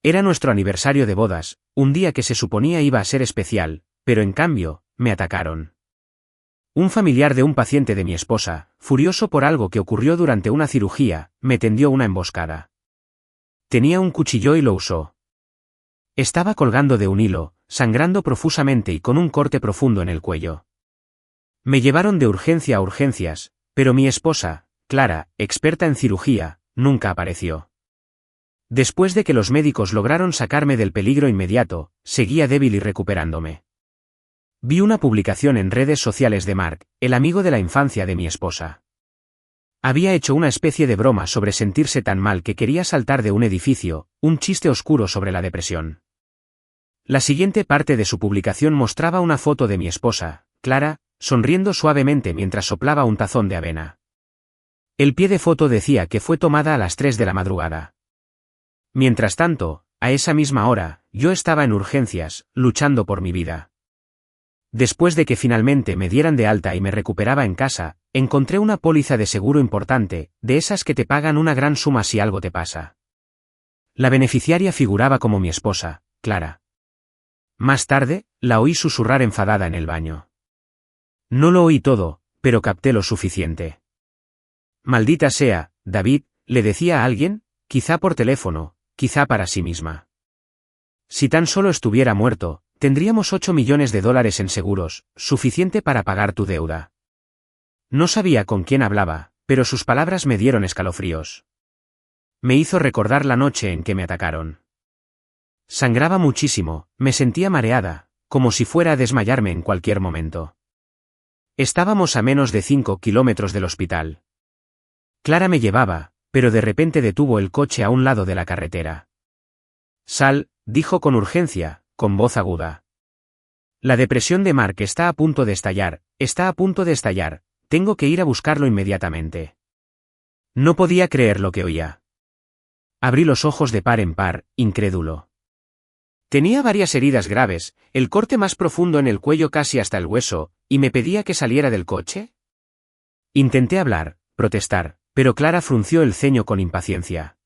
Era nuestro aniversario de bodas, un día que se suponía iba a ser especial, pero en cambio, me atacaron. Un familiar de un paciente de mi esposa, furioso por algo que ocurrió durante una cirugía, me tendió una emboscada. Tenía un cuchillo y lo usó. Estaba colgando de un hilo, sangrando profusamente y con un corte profundo en el cuello. Me llevaron de urgencia a urgencias, pero mi esposa, Clara, experta en cirugía, nunca apareció. Después de que los médicos lograron sacarme del peligro inmediato, seguía débil y recuperándome. Vi una publicación en redes sociales de Mark, el amigo de la infancia de mi esposa. Había hecho una especie de broma sobre sentirse tan mal que quería saltar de un edificio, un chiste oscuro sobre la depresión. La siguiente parte de su publicación mostraba una foto de mi esposa, Clara, sonriendo suavemente mientras soplaba un tazón de avena. El pie de foto decía que fue tomada a las 3 de la madrugada. Mientras tanto, a esa misma hora, yo estaba en urgencias, luchando por mi vida. Después de que finalmente me dieran de alta y me recuperaba en casa, encontré una póliza de seguro importante, de esas que te pagan una gran suma si algo te pasa. La beneficiaria figuraba como mi esposa, Clara. Más tarde, la oí susurrar enfadada en el baño. No lo oí todo, pero capté lo suficiente. Maldita sea, David, le decía a alguien, quizá por teléfono, quizá para sí misma. Si tan solo estuviera muerto, tendríamos $8 millones en seguros, suficiente para pagar tu deuda. No sabía con quién hablaba, pero sus palabras me dieron escalofríos. Me hizo recordar la noche en que me atacaron. Sangraba muchísimo, me sentía mareada, como si fuera a desmayarme en cualquier momento. Estábamos a menos de 5 kilómetros del hospital. Clara me llevaba, pero de repente detuvo el coche a un lado de la carretera. Sal, dijo con urgencia, con voz aguda. La depresión de Mark está a punto de estallar, tengo que ir a buscarlo inmediatamente. No podía creer lo que oía. Abrí los ojos de par en par, incrédulo. Tenía varias heridas graves, el corte más profundo en el cuello casi hasta el hueso, y me pedía que saliera del coche. Intenté hablar, protestar, pero Clara frunció el ceño con impaciencia.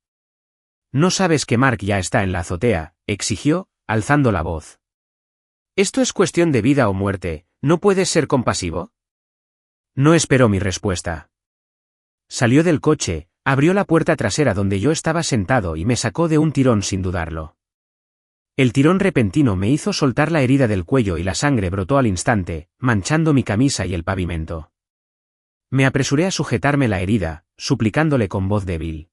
¿No sabes que Mark ya está en la azotea?, exigió, alzando la voz. Esto es cuestión de vida o muerte, ¿no puedes ser compasivo? No esperó mi respuesta. Salió del coche, abrió la puerta trasera donde yo estaba sentado y me sacó de un tirón sin dudarlo. El tirón repentino me hizo soltar la herida del cuello y la sangre brotó al instante, manchando mi camisa y el pavimento. Me apresuré a sujetarme la herida, suplicándole con voz débil.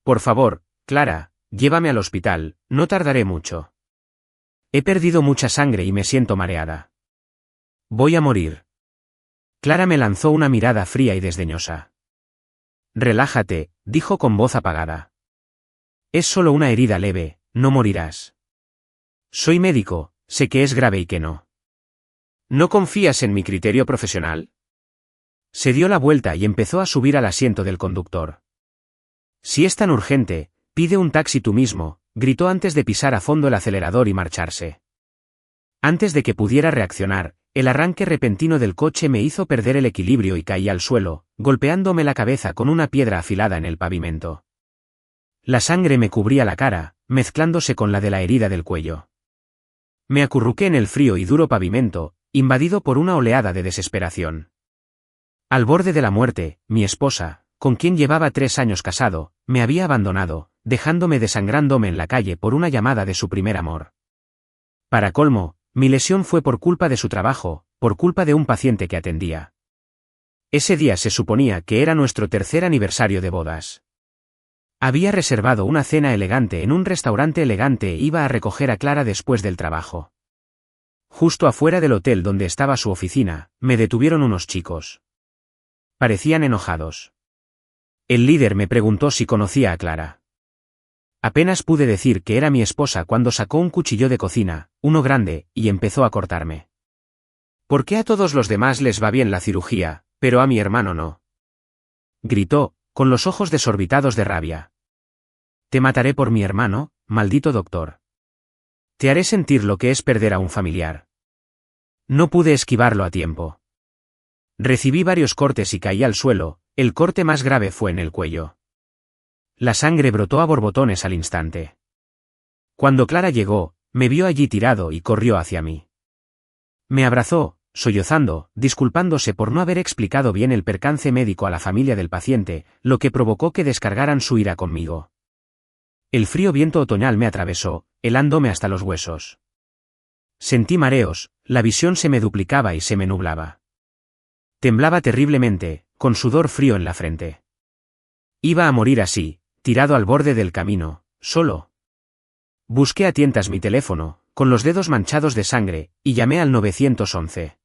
Por favor, Clara, llévame al hospital, no tardaré mucho. He perdido mucha sangre y me siento mareada. Voy a morir. Clara me lanzó una mirada fría y desdeñosa. Relájate, dijo con voz apagada. Es solo una herida leve, no morirás. Soy médico, sé que es grave y que no. ¿No confías en mi criterio profesional? Se dio la vuelta y empezó a subir al asiento del conductor. Si es tan urgente, pide un taxi tú mismo, gritó antes de pisar a fondo el acelerador y marcharse. Antes de que pudiera reaccionar, el arranque repentino del coche me hizo perder el equilibrio y caí al suelo, golpeándome la cabeza con una piedra afilada en el pavimento. La sangre me cubría la cara, mezclándose con la de la herida del cuello. Me acurruqué en el frío y duro pavimento, invadido por una oleada de desesperación. Al borde de la muerte, mi esposa, con quien llevaba 3 años casado, me había abandonado, dejándome desangrándome en la calle por una llamada de su primer amor. Para colmo, mi lesión fue por culpa de su trabajo, por culpa de un paciente que atendía. Ese día se suponía que era nuestro 3er aniversario de bodas. Había reservado una cena elegante en un restaurante elegante e iba a recoger a Clara después del trabajo. Justo afuera del hotel donde estaba su oficina, me detuvieron unos chicos. Parecían enojados. El líder me preguntó si conocía a Clara. Apenas pude decir que era mi esposa cuando sacó un cuchillo de cocina, uno grande, y empezó a cortarme. ¿Por qué a todos los demás les va bien la cirugía, pero a mi hermano no? Gritó, con los ojos desorbitados de rabia. Te mataré por mi hermano, maldito doctor. Te haré sentir lo que es perder a un familiar. No pude esquivarlo a tiempo. Recibí varios cortes y caí al suelo, el corte más grave fue en el cuello. La sangre brotó a borbotones al instante. Cuando Clara llegó, me vio allí tirado y corrió hacia mí. Me abrazó, sollozando, disculpándose por no haber explicado bien el percance médico a la familia del paciente, lo que provocó que descargaran su ira conmigo. El frío viento otoñal me atravesó, helándome hasta los huesos. Sentí mareos, la visión se me duplicaba y se me nublaba. Temblaba terriblemente, con sudor frío en la frente. Iba a morir así, tirado al borde del camino, solo. Busqué a tientas mi teléfono, con los dedos manchados de sangre, y llamé al 911.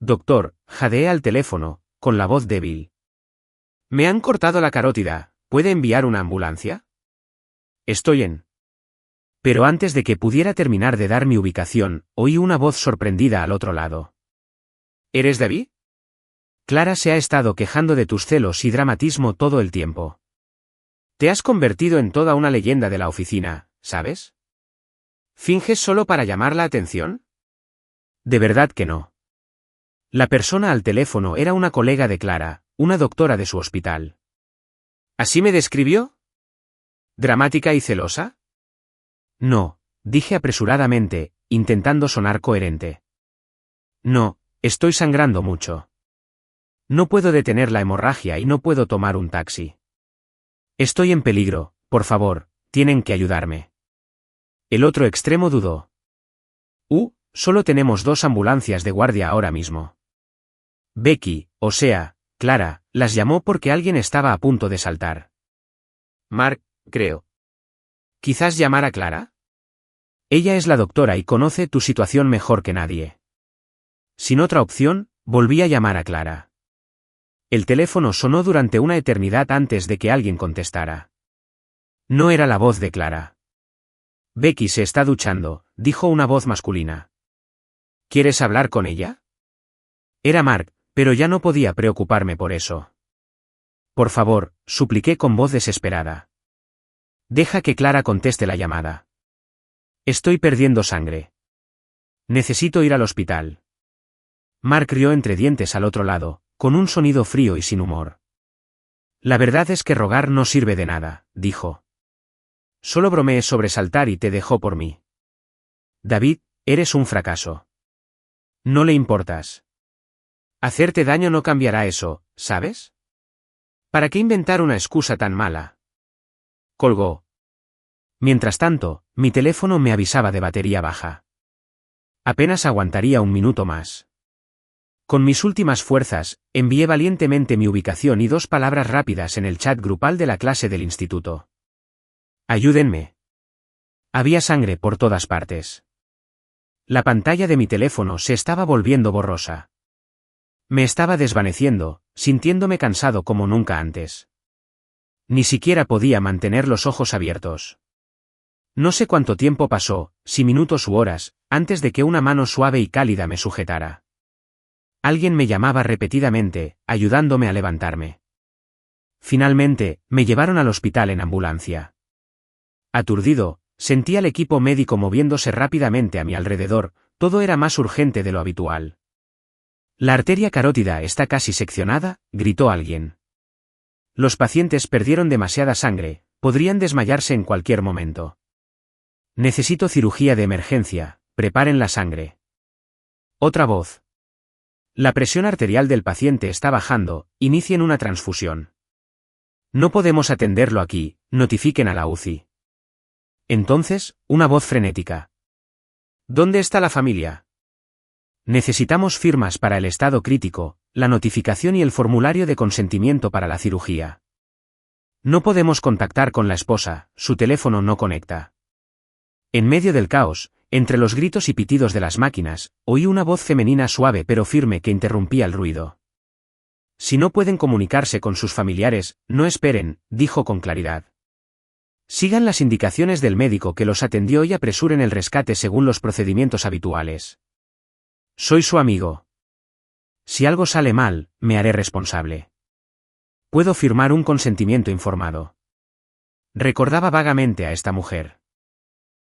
Doctor, jadeé al teléfono, con la voz débil. Me han cortado la carótida, ¿puede enviar una ambulancia? Estoy en. Pero antes de que pudiera terminar de dar mi ubicación, oí una voz sorprendida al otro lado. ¿Eres David? Clara se ha estado quejando de tus celos y dramatismo todo el tiempo. Te has convertido en toda una leyenda de la oficina, ¿sabes? ¿Finges solo para llamar la atención? De verdad que no. La persona al teléfono era una colega de Clara, una doctora de su hospital. ¿Así me describió? ¿Dramática y celosa? No, dije apresuradamente, intentando sonar coherente. No, estoy sangrando mucho. No puedo detener la hemorragia y no puedo tomar un taxi. Estoy en peligro, por favor, tienen que ayudarme. El otro extremo dudó. Solo tenemos 2 ambulancias de guardia ahora mismo. Becky, o sea, Clara, las llamó porque alguien estaba a punto de saltar. Mark, creo. ¿Quizás llamar a Clara? Ella es la doctora y conoce tu situación mejor que nadie. Sin otra opción, volví a llamar a Clara. El teléfono sonó durante una eternidad antes de que alguien contestara. No era la voz de Clara. Becky se está duchando, dijo una voz masculina. ¿Quieres hablar con ella? Era Mark, pero ya no podía preocuparme por eso. Por favor, supliqué con voz desesperada. Deja que Clara conteste la llamada. Estoy perdiendo sangre. Necesito ir al hospital. Mark rió entre dientes al otro lado, con un sonido frío y sin humor. La verdad es que rogar no sirve de nada, dijo. Solo bromeé sobre saltar y te dejó por mí. David, eres un fracaso. No le importas. Hacerte daño no cambiará eso, ¿sabes? ¿Para qué inventar una excusa tan mala? Colgó. Mientras tanto, mi teléfono me avisaba de batería baja. Apenas aguantaría un minuto más. Con mis últimas fuerzas, envié valientemente mi ubicación y 2 palabras rápidas en el chat grupal de la clase del instituto. Ayúdenme. Había sangre por todas partes. La pantalla de mi teléfono se estaba volviendo borrosa. Me estaba desvaneciendo, sintiéndome cansado como nunca antes. Ni siquiera podía mantener los ojos abiertos. No sé cuánto tiempo pasó, si minutos u horas, antes de que una mano suave y cálida me sujetara. Alguien me llamaba repetidamente, ayudándome a levantarme. Finalmente, me llevaron al hospital en ambulancia. Aturdido, sentí al equipo médico moviéndose rápidamente a mi alrededor, todo era más urgente de lo habitual. La arteria carótida está casi seccionada, gritó alguien. Los pacientes perdieron demasiada sangre, podrían desmayarse en cualquier momento. Necesito cirugía de emergencia, preparen la sangre. Otra voz. La presión arterial del paciente está bajando, inicien una transfusión. No podemos atenderlo aquí, notifiquen a la UCI. Entonces, una voz frenética. ¿Dónde está la familia? Necesitamos firmas para el estado crítico, la notificación y el formulario de consentimiento para la cirugía. No podemos contactar con la esposa, su teléfono no conecta. En medio del caos, entre los gritos y pitidos de las máquinas, oí una voz femenina suave pero firme que interrumpía el ruido. Si no pueden comunicarse con sus familiares, no esperen, dijo con claridad. Sigan las indicaciones del médico que los atendió y apresuren el rescate según los procedimientos habituales. Soy su amigo. Si algo sale mal, me haré responsable. Puedo firmar un consentimiento informado. Recordaba vagamente a esta mujer.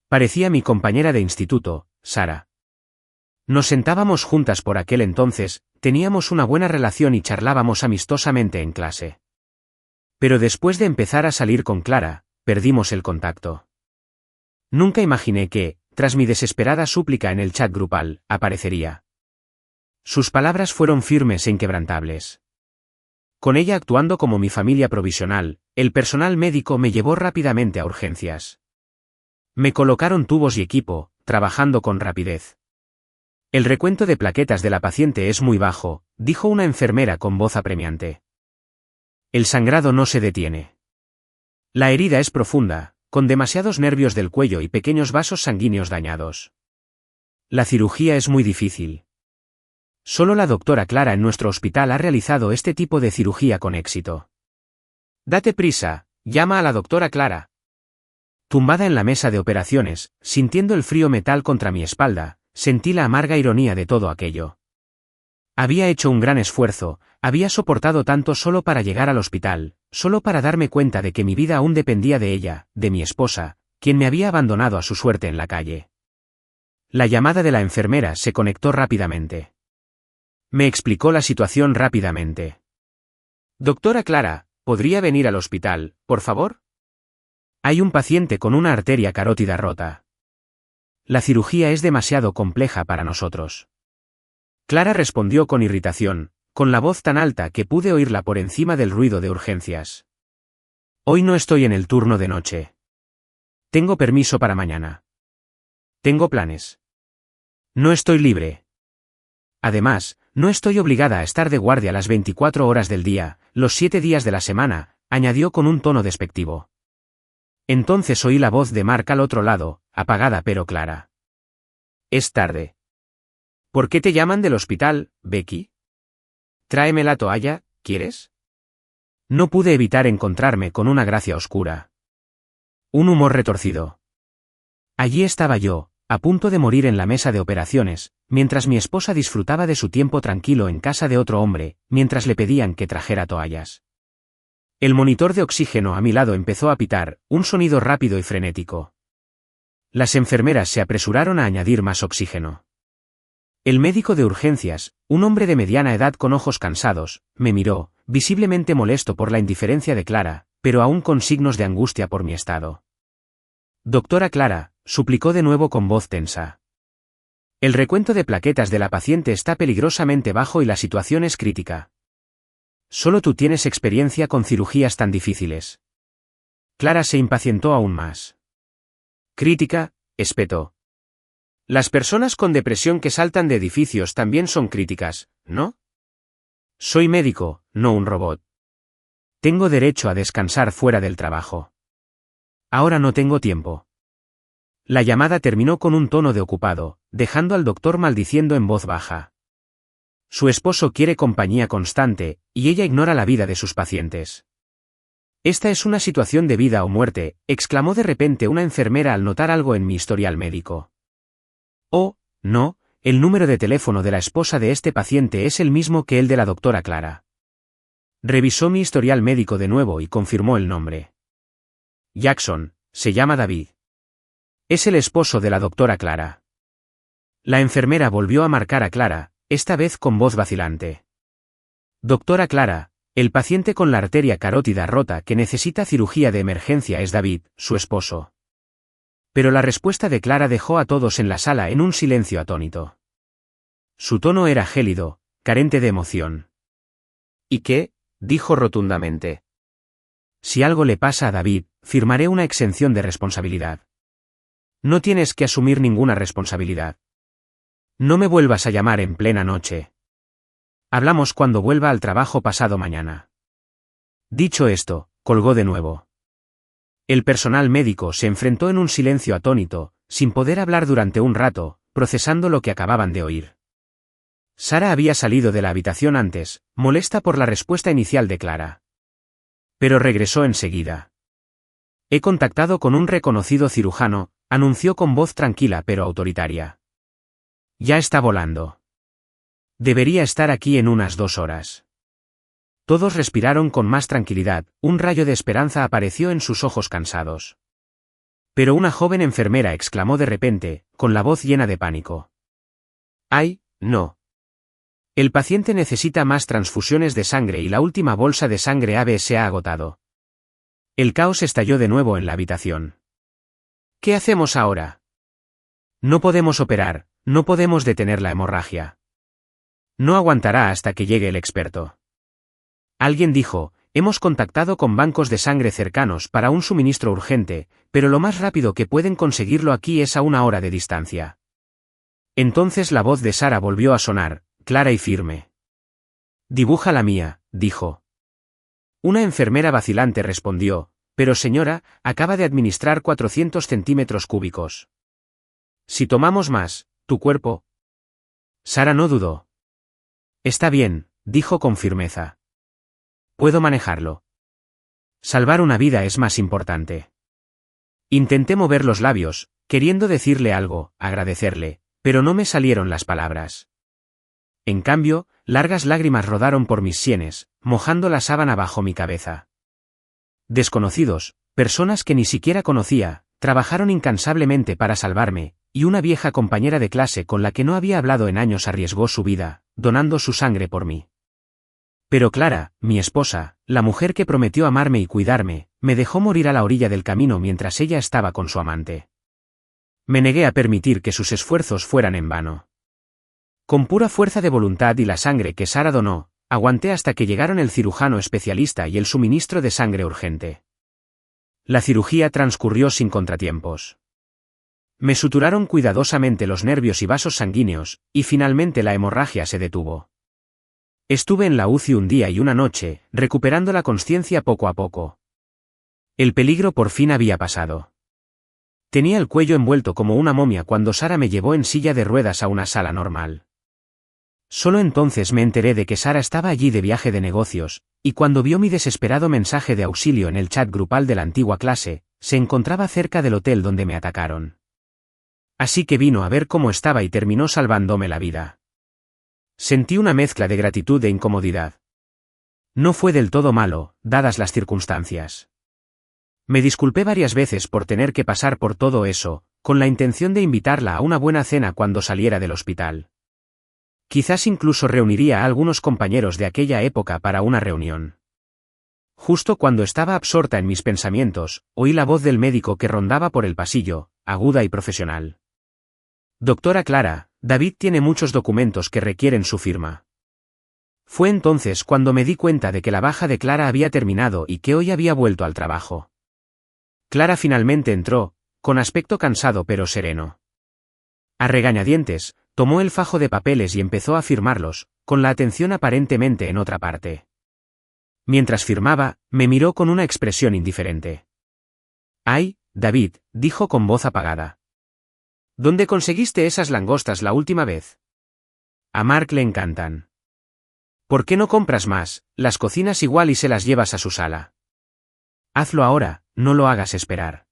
Parecía mi compañera de instituto, Sara. Nos sentábamos juntas por aquel entonces, teníamos una buena relación y charlábamos amistosamente en clase. Pero después de empezar a salir con Clara, perdimos el contacto. Nunca imaginé que, tras mi desesperada súplica en el chat grupal, aparecería. Sus palabras fueron firmes e inquebrantables. Con ella actuando como mi familia provisional, el personal médico me llevó rápidamente a urgencias. Me colocaron tubos y equipo, trabajando con rapidez. El recuento de plaquetas de la paciente es muy bajo, dijo una enfermera con voz apremiante. El sangrado no se detiene. La herida es profunda, con demasiados nervios del cuello y pequeños vasos sanguíneos dañados. La cirugía es muy difícil. Solo la doctora Clara en nuestro hospital ha realizado este tipo de cirugía con éxito. Date prisa, llama a la doctora Clara. Tumbada en la mesa de operaciones, sintiendo el frío metal contra mi espalda, sentí la amarga ironía de todo aquello. Había hecho un gran esfuerzo, había soportado tanto solo para llegar al hospital, solo para darme cuenta de que mi vida aún dependía de ella, de mi esposa, quien me había abandonado a su suerte en la calle. La llamada de la enfermera se conectó rápidamente. Me explicó la situación rápidamente. Doctora Clara, ¿podría venir al hospital, por favor? Hay un paciente con una arteria carótida rota. La cirugía es demasiado compleja para nosotros. Clara respondió con irritación, con la voz tan alta que pude oírla por encima del ruido de urgencias. Hoy no estoy en el turno de noche. Tengo permiso para mañana. Tengo planes. No estoy libre. Además, no estoy obligada a estar de guardia las 24 horas del día, los 7 días de la semana, añadió con un tono despectivo. Entonces oí la voz de Mark al otro lado, apagada pero clara. Es tarde. ¿Por qué te llaman del hospital, Becky? Tráeme la toalla, ¿quieres? No pude evitar encontrarme con una gracia oscura. Un humor retorcido. Allí estaba yo, a punto de morir en la mesa de operaciones, mientras mi esposa disfrutaba de su tiempo tranquilo en casa de otro hombre, mientras le pedían que trajera toallas. El monitor de oxígeno a mi lado empezó a pitar, un sonido rápido y frenético. Las enfermeras se apresuraron a añadir más oxígeno. El médico de urgencias, un hombre de mediana edad con ojos cansados, me miró, visiblemente molesto por la indiferencia de Clara, pero aún con signos de angustia por mi estado. Doctora Clara, suplicó de nuevo con voz tensa. El recuento de plaquetas de la paciente está peligrosamente bajo y la situación es crítica. Solo tú tienes experiencia con cirugías tan difíciles. Clara se impacientó aún más. Crítica, espetó. Las personas con depresión que saltan de edificios también son críticas, ¿no? Soy médico, no un robot. Tengo derecho a descansar fuera del trabajo. Ahora no tengo tiempo. La llamada terminó con un tono de ocupado, dejando al doctor maldiciendo en voz baja. Su esposo quiere compañía constante, y ella ignora la vida de sus pacientes. Esta es una situación de vida o muerte, exclamó de repente una enfermera al notar algo en mi historial médico. Oh, no, el número de teléfono de la esposa de este paciente es el mismo que el de la doctora Clara. Revisó mi historial médico de nuevo y confirmó el nombre. Jackson, se llama David. Es el esposo de la doctora Clara. La enfermera volvió a marcar a Clara, esta vez con voz vacilante. Doctora Clara, el paciente con la arteria carótida rota que necesita cirugía de emergencia es David, su esposo. Pero la respuesta de Clara dejó a todos en la sala en un silencio atónito. Su tono era gélido, carente de emoción. ¿Y qué? Dijo rotundamente. Si algo le pasa a David, firmaré una exención de responsabilidad. No tienes que asumir ninguna responsabilidad. No me vuelvas a llamar en plena noche. Hablamos cuando vuelva al trabajo pasado mañana. Dicho esto, colgó de nuevo. El personal médico se enfrentó en un silencio atónito, sin poder hablar durante un rato, procesando lo que acababan de oír. Sara había salido de la habitación antes, molesta por la respuesta inicial de Clara. Pero regresó enseguida. He contactado con un reconocido cirujano, anunció con voz tranquila pero autoritaria. Ya está volando. Debería estar aquí en unas 2 horas. Todos respiraron con más tranquilidad, un rayo de esperanza apareció en sus ojos cansados. Pero una joven enfermera exclamó de repente, con la voz llena de pánico. ¡Ay, no! El paciente necesita más transfusiones de sangre y la última bolsa de sangre AB se ha agotado. El caos estalló de nuevo en la habitación. ¿Qué hacemos ahora? No podemos operar, no podemos detener la hemorragia. No aguantará hasta que llegue el experto. Alguien dijo, hemos contactado con bancos de sangre cercanos para un suministro urgente, pero lo más rápido que pueden conseguirlo aquí es a 1 hora de distancia. Entonces la voz de Sara volvió a sonar, clara y firme. Dibuja la mía, dijo. Una enfermera vacilante respondió, pero señora, acaba de administrar 400 centímetros cúbicos. Si tomamos más, tu cuerpo. Sara no dudó. Está bien, dijo con firmeza. Puedo manejarlo. Salvar una vida es más importante. Intenté mover los labios, queriendo decirle algo, agradecerle, pero no me salieron las palabras. En cambio, largas lágrimas rodaron por mis sienes, mojando la sábana bajo mi cabeza. Desconocidos, personas que ni siquiera conocía, trabajaron incansablemente para salvarme, y una vieja compañera de clase con la que no había hablado en años arriesgó su vida, donando su sangre por mí. Pero Clara, mi esposa, la mujer que prometió amarme y cuidarme, me dejó morir a la orilla del camino mientras ella estaba con su amante. Me negué a permitir que sus esfuerzos fueran en vano. Con pura fuerza de voluntad y la sangre que Sara donó, aguanté hasta que llegaron el cirujano especialista y el suministro de sangre urgente. La cirugía transcurrió sin contratiempos. Me suturaron cuidadosamente los nervios y vasos sanguíneos, y finalmente la hemorragia se detuvo. Estuve en la UCI un día y una noche, recuperando la consciencia poco a poco. El peligro por fin había pasado. Tenía el cuello envuelto como una momia cuando Sara me llevó en silla de ruedas a una sala normal. Solo entonces me enteré de que Sara estaba allí de viaje de negocios, y cuando vio mi desesperado mensaje de auxilio en el chat grupal de la antigua clase, se encontraba cerca del hotel donde me atacaron. Así que vino a ver cómo estaba y terminó salvándome la vida. Sentí una mezcla de gratitud e incomodidad. No fue del todo malo, dadas las circunstancias. Me disculpé varias veces por tener que pasar por todo eso, con la intención de invitarla a una buena cena cuando saliera del hospital. Quizás incluso reuniría a algunos compañeros de aquella época para una reunión. Justo cuando estaba absorta en mis pensamientos, oí la voz del médico que rondaba por el pasillo, aguda y profesional. Doctora Clara, David tiene muchos documentos que requieren su firma. Fue entonces cuando me di cuenta de que la baja de Clara había terminado y que hoy había vuelto al trabajo. Clara finalmente entró, con aspecto cansado pero sereno. A regañadientes, tomó el fajo de papeles y empezó a firmarlos, con la atención aparentemente en otra parte. Mientras firmaba, me miró con una expresión indiferente. «Ay, David», dijo con voz apagada. «¿Dónde conseguiste esas langostas la última vez?» «A Mark le encantan». «¿Por qué no compras más, las cocinas igual y se las llevas a su sala?» «Hazlo ahora, no lo hagas esperar».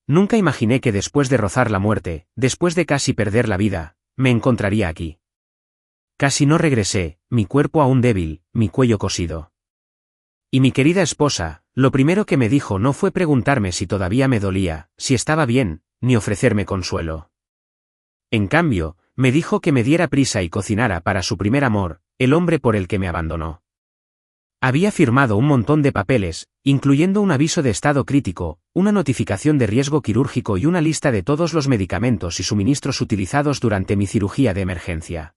Nunca imaginé que después de rozar la muerte, después de casi perder la vida, me encontraría aquí. Casi no regresé, mi cuerpo aún débil, mi cuello cosido. Y mi querida esposa, lo primero que me dijo no fue preguntarme si todavía me dolía, si estaba bien, ni ofrecerme consuelo. En cambio, me dijo que me diera prisa y cocinara para su primer amor, el hombre por el que me abandonó. Había firmado un montón de papeles, incluyendo un aviso de estado crítico, una notificación de riesgo quirúrgico y una lista de todos los medicamentos y suministros utilizados durante mi cirugía de emergencia.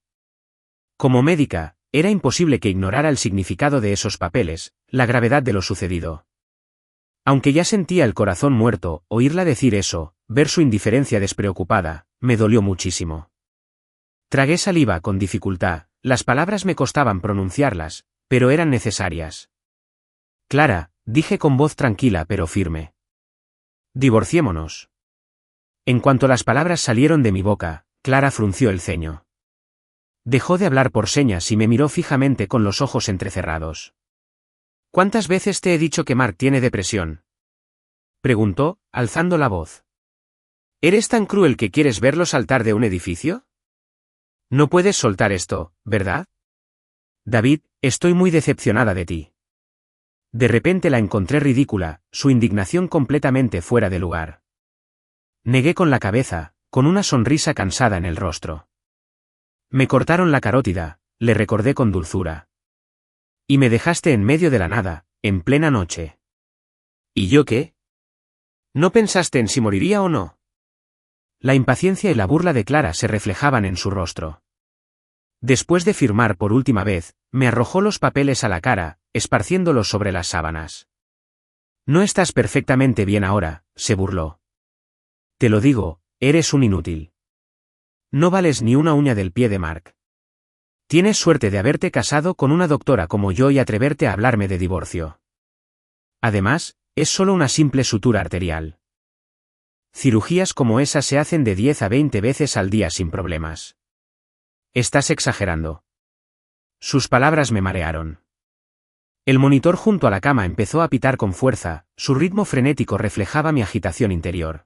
Como médica, era imposible que ignorara el significado de esos papeles, la gravedad de lo sucedido. Aunque ya sentía el corazón muerto, oírla decir eso, ver su indiferencia despreocupada, me dolió muchísimo. Tragué saliva con dificultad, las palabras me costaban pronunciarlas, pero eran necesarias. «Clara», dije con voz tranquila pero firme. «Divorciémonos». En cuanto las palabras salieron de mi boca, Clara frunció el ceño. Dejó de hablar por señas y me miró fijamente con los ojos entrecerrados. «¿Cuántas veces te he dicho que Mark tiene depresión?», preguntó, alzando la voz. «¿Eres tan cruel que quieres verlo saltar de un edificio? No puedes soltar esto, ¿verdad? David, estoy muy decepcionada de ti». De repente la encontré ridícula, su indignación completamente fuera de lugar. Negué con la cabeza, con una sonrisa cansada en el rostro. «Me cortaron la carótida», le recordé con dulzura. «Y me dejaste en medio de la nada, en plena noche». «¿Y yo qué?». ¿No pensaste en si moriría o no? La impaciencia y la burla de Clara se reflejaban en su rostro. Después de firmar por última vez, me arrojó los papeles a la cara, esparciéndolos sobre las sábanas. No estás perfectamente bien ahora, se burló. Te lo digo, eres un inútil. No vales ni una uña del pie de Mark. Tienes suerte de haberte casado con una doctora como yo y atreverte a hablarme de divorcio. Además, es solo una simple sutura arterial. Cirugías como esa se hacen de 10 a 20 veces al día sin problemas. Estás exagerando. Sus palabras me marearon. El monitor junto a la cama empezó a pitar con fuerza, su ritmo frenético reflejaba mi agitación interior.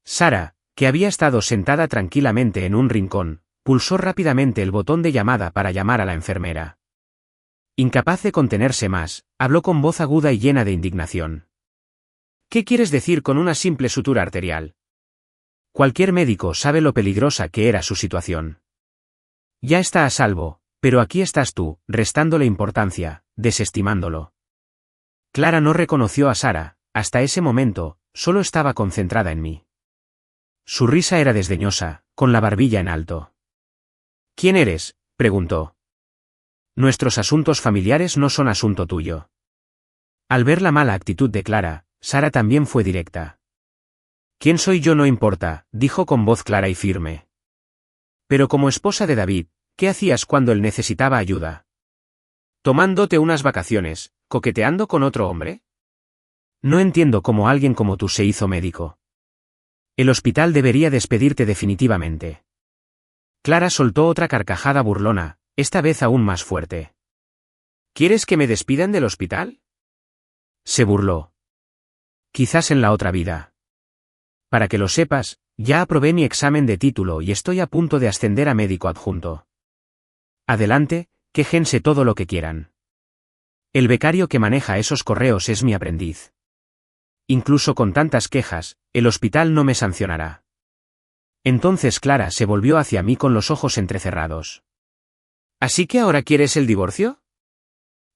Sara, que había estado sentada tranquilamente en un rincón, pulsó rápidamente el botón de llamada para llamar a la enfermera. Incapaz de contenerse más, habló con voz aguda y llena de indignación. ¿Qué quieres decir con una simple sutura arterial? Cualquier médico sabe lo peligrosa que era su situación. Ya está a salvo, pero aquí estás tú, restándole importancia, desestimándolo. Clara no reconoció a Sara, hasta ese momento, solo estaba concentrada en mí. Su risa era desdeñosa, con la barbilla en alto. ¿Quién eres?, preguntó. Nuestros asuntos familiares no son asunto tuyo. Al ver la mala actitud de Clara, Sara también fue directa. ¿Quién soy yo no importa?, dijo con voz clara y firme. Pero como esposa de David, ¿qué hacías cuando él necesitaba ayuda? ¿Tomándote unas vacaciones, coqueteando con otro hombre? No entiendo cómo alguien como tú se hizo médico. El hospital debería despedirte definitivamente. Clara soltó otra carcajada burlona, esta vez aún más fuerte. ¿Quieres que me despidan del hospital? Se burló. Quizás en la otra vida. Para que lo sepas, ya aprobé mi examen de título y estoy a punto de ascender a médico adjunto. Adelante, quéjense todo lo que quieran. El becario que maneja esos correos es mi aprendiz. Incluso con tantas quejas, el hospital no me sancionará. Entonces Clara se volvió hacia mí con los ojos entrecerrados. ¿Así que ahora quieres el divorcio?,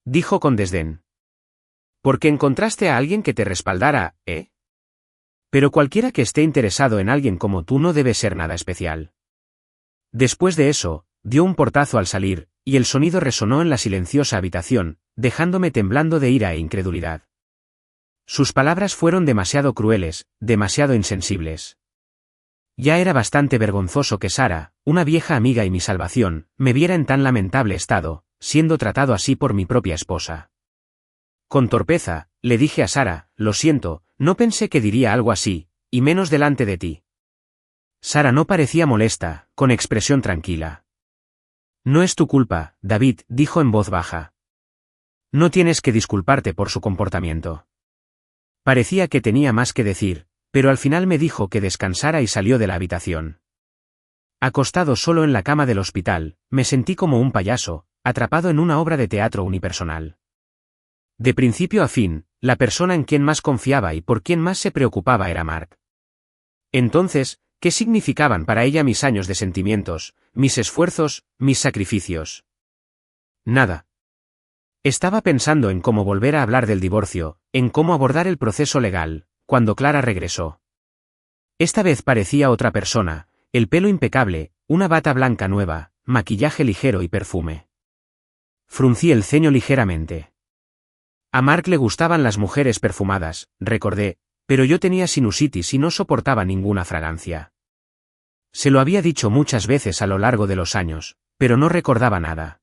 dijo con desdén. Porque encontraste a alguien que te respaldara, ¿eh? Pero cualquiera que esté interesado en alguien como tú no debe ser nada especial. Después de eso, dio un portazo al salir, y el sonido resonó en la silenciosa habitación, dejándome temblando de ira e incredulidad. Sus palabras fueron demasiado crueles, demasiado insensibles. Ya era bastante vergonzoso que Sara, una vieja amiga y mi salvación, me viera en tan lamentable estado, siendo tratado así por mi propia esposa. Con torpeza, le dije a Sara, lo siento, no pensé que diría algo así, y menos delante de ti. Sara no parecía molesta, con expresión tranquila. No es tu culpa, David, dijo en voz baja. No tienes que disculparte por su comportamiento. Parecía que tenía más que decir, pero al final me dijo que descansara y salió de la habitación. Acostado solo en la cama del hospital, me sentí como un payaso, atrapado en una obra de teatro unipersonal. De principio a fin, la persona en quien más confiaba y por quien más se preocupaba era Mark. Entonces, ¿qué significaban para ella mis años de sentimientos, mis esfuerzos, mis sacrificios? Nada. Estaba pensando en cómo volver a hablar del divorcio, en cómo abordar el proceso legal, cuando Clara regresó. Esta vez parecía otra persona, el pelo impecable, una bata blanca nueva, maquillaje ligero y perfume. Fruncí el ceño ligeramente. A Mark le gustaban las mujeres perfumadas, recordé, pero yo tenía sinusitis y no soportaba ninguna fragancia. Se lo había dicho muchas veces a lo largo de los años, pero no recordaba nada.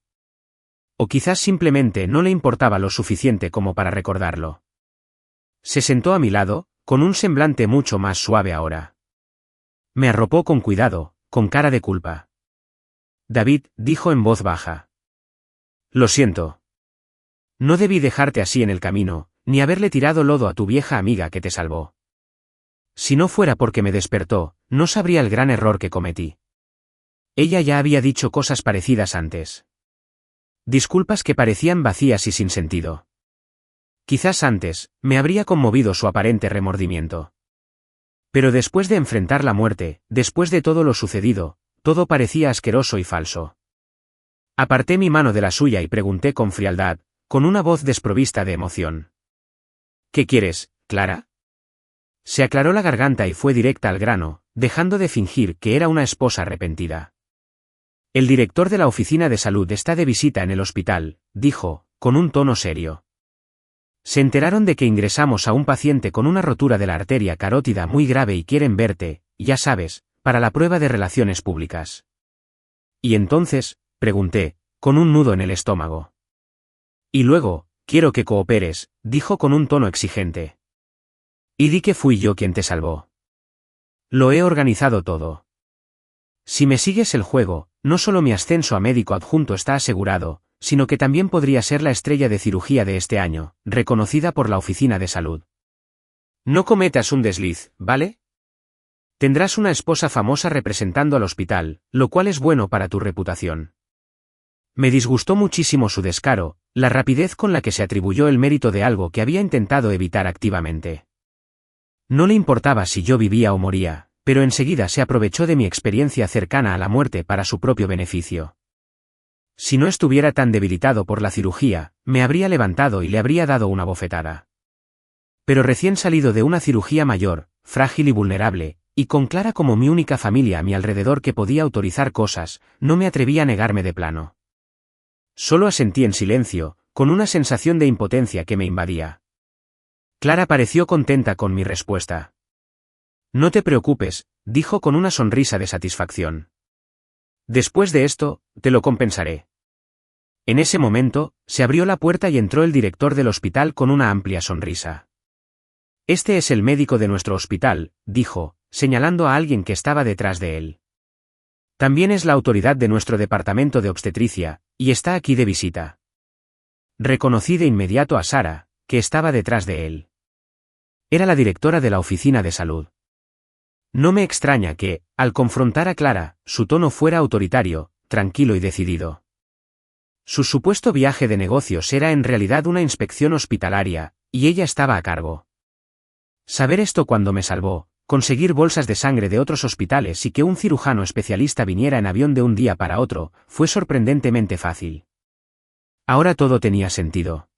O quizás simplemente no le importaba lo suficiente como para recordarlo. Se sentó a mi lado, con un semblante mucho más suave ahora. Me arropó con cuidado, con cara de culpa. David, dijo en voz baja. Lo siento. No debí dejarte así en el camino, ni haberle tirado lodo a tu vieja amiga que te salvó. Si no fuera porque me despertó, no sabría el gran error que cometí. Ella ya había dicho cosas parecidas antes. Disculpas que parecían vacías y sin sentido. Quizás antes, me habría conmovido su aparente remordimiento. Pero después de enfrentar la muerte, después de todo lo sucedido, todo parecía asqueroso y falso. Aparté mi mano de la suya y pregunté con frialdad, con una voz desprovista de emoción. ¿Qué quieres, Clara? Se aclaró la garganta y fue directa al grano, dejando de fingir que era una esposa arrepentida. El director de la oficina de salud está de visita en el hospital, dijo, con un tono serio. Se enteraron de que ingresamos a un paciente con una rotura de la arteria carótida muy grave y quieren verte, ya sabes, para la prueba de relaciones públicas. ¿Y entonces?, pregunté, con un nudo en el estómago. Y luego, quiero que cooperes, dijo con un tono exigente. Y di que fui yo quien te salvó. Lo he organizado todo. Si me sigues el juego, no solo mi ascenso a médico adjunto está asegurado, sino que también podría ser la estrella de cirugía de este año, reconocida por la oficina de salud. No cometas un desliz, ¿vale? Tendrás una esposa famosa representando al hospital, lo cual es bueno para tu reputación. Me disgustó muchísimo su descaro, la rapidez con la que se atribuyó el mérito de algo que había intentado evitar activamente. No le importaba si yo vivía o moría, pero enseguida se aprovechó de mi experiencia cercana a la muerte para su propio beneficio. Si no estuviera tan debilitado por la cirugía, me habría levantado y le habría dado una bofetada. Pero recién salido de una cirugía mayor, frágil y vulnerable, y con Clara como mi única familia a mi alrededor que podía autorizar cosas, no me atreví a negarme de plano. Solo asentí en silencio, con una sensación de impotencia que me invadía. Clara pareció contenta con mi respuesta. No te preocupes, dijo con una sonrisa de satisfacción. Después de esto, te lo compensaré. En ese momento, se abrió la puerta y entró el director del hospital con una amplia sonrisa. Este es el médico de nuestro hospital, dijo, señalando a alguien que estaba detrás de él. También es la autoridad de nuestro departamento de obstetricia, y está aquí de visita. Reconocí de inmediato a Sara, que estaba detrás de él. Era la directora de la oficina de salud. No me extraña que, al confrontar a Clara, su tono fuera autoritario, tranquilo y decidido. Su supuesto viaje de negocios era en realidad una inspección hospitalaria, y ella estaba a cargo. Saber esto cuando me salvó, conseguir bolsas de sangre de otros hospitales y que un cirujano especialista viniera en avión de un día para otro, fue sorprendentemente fácil. Ahora todo tenía sentido.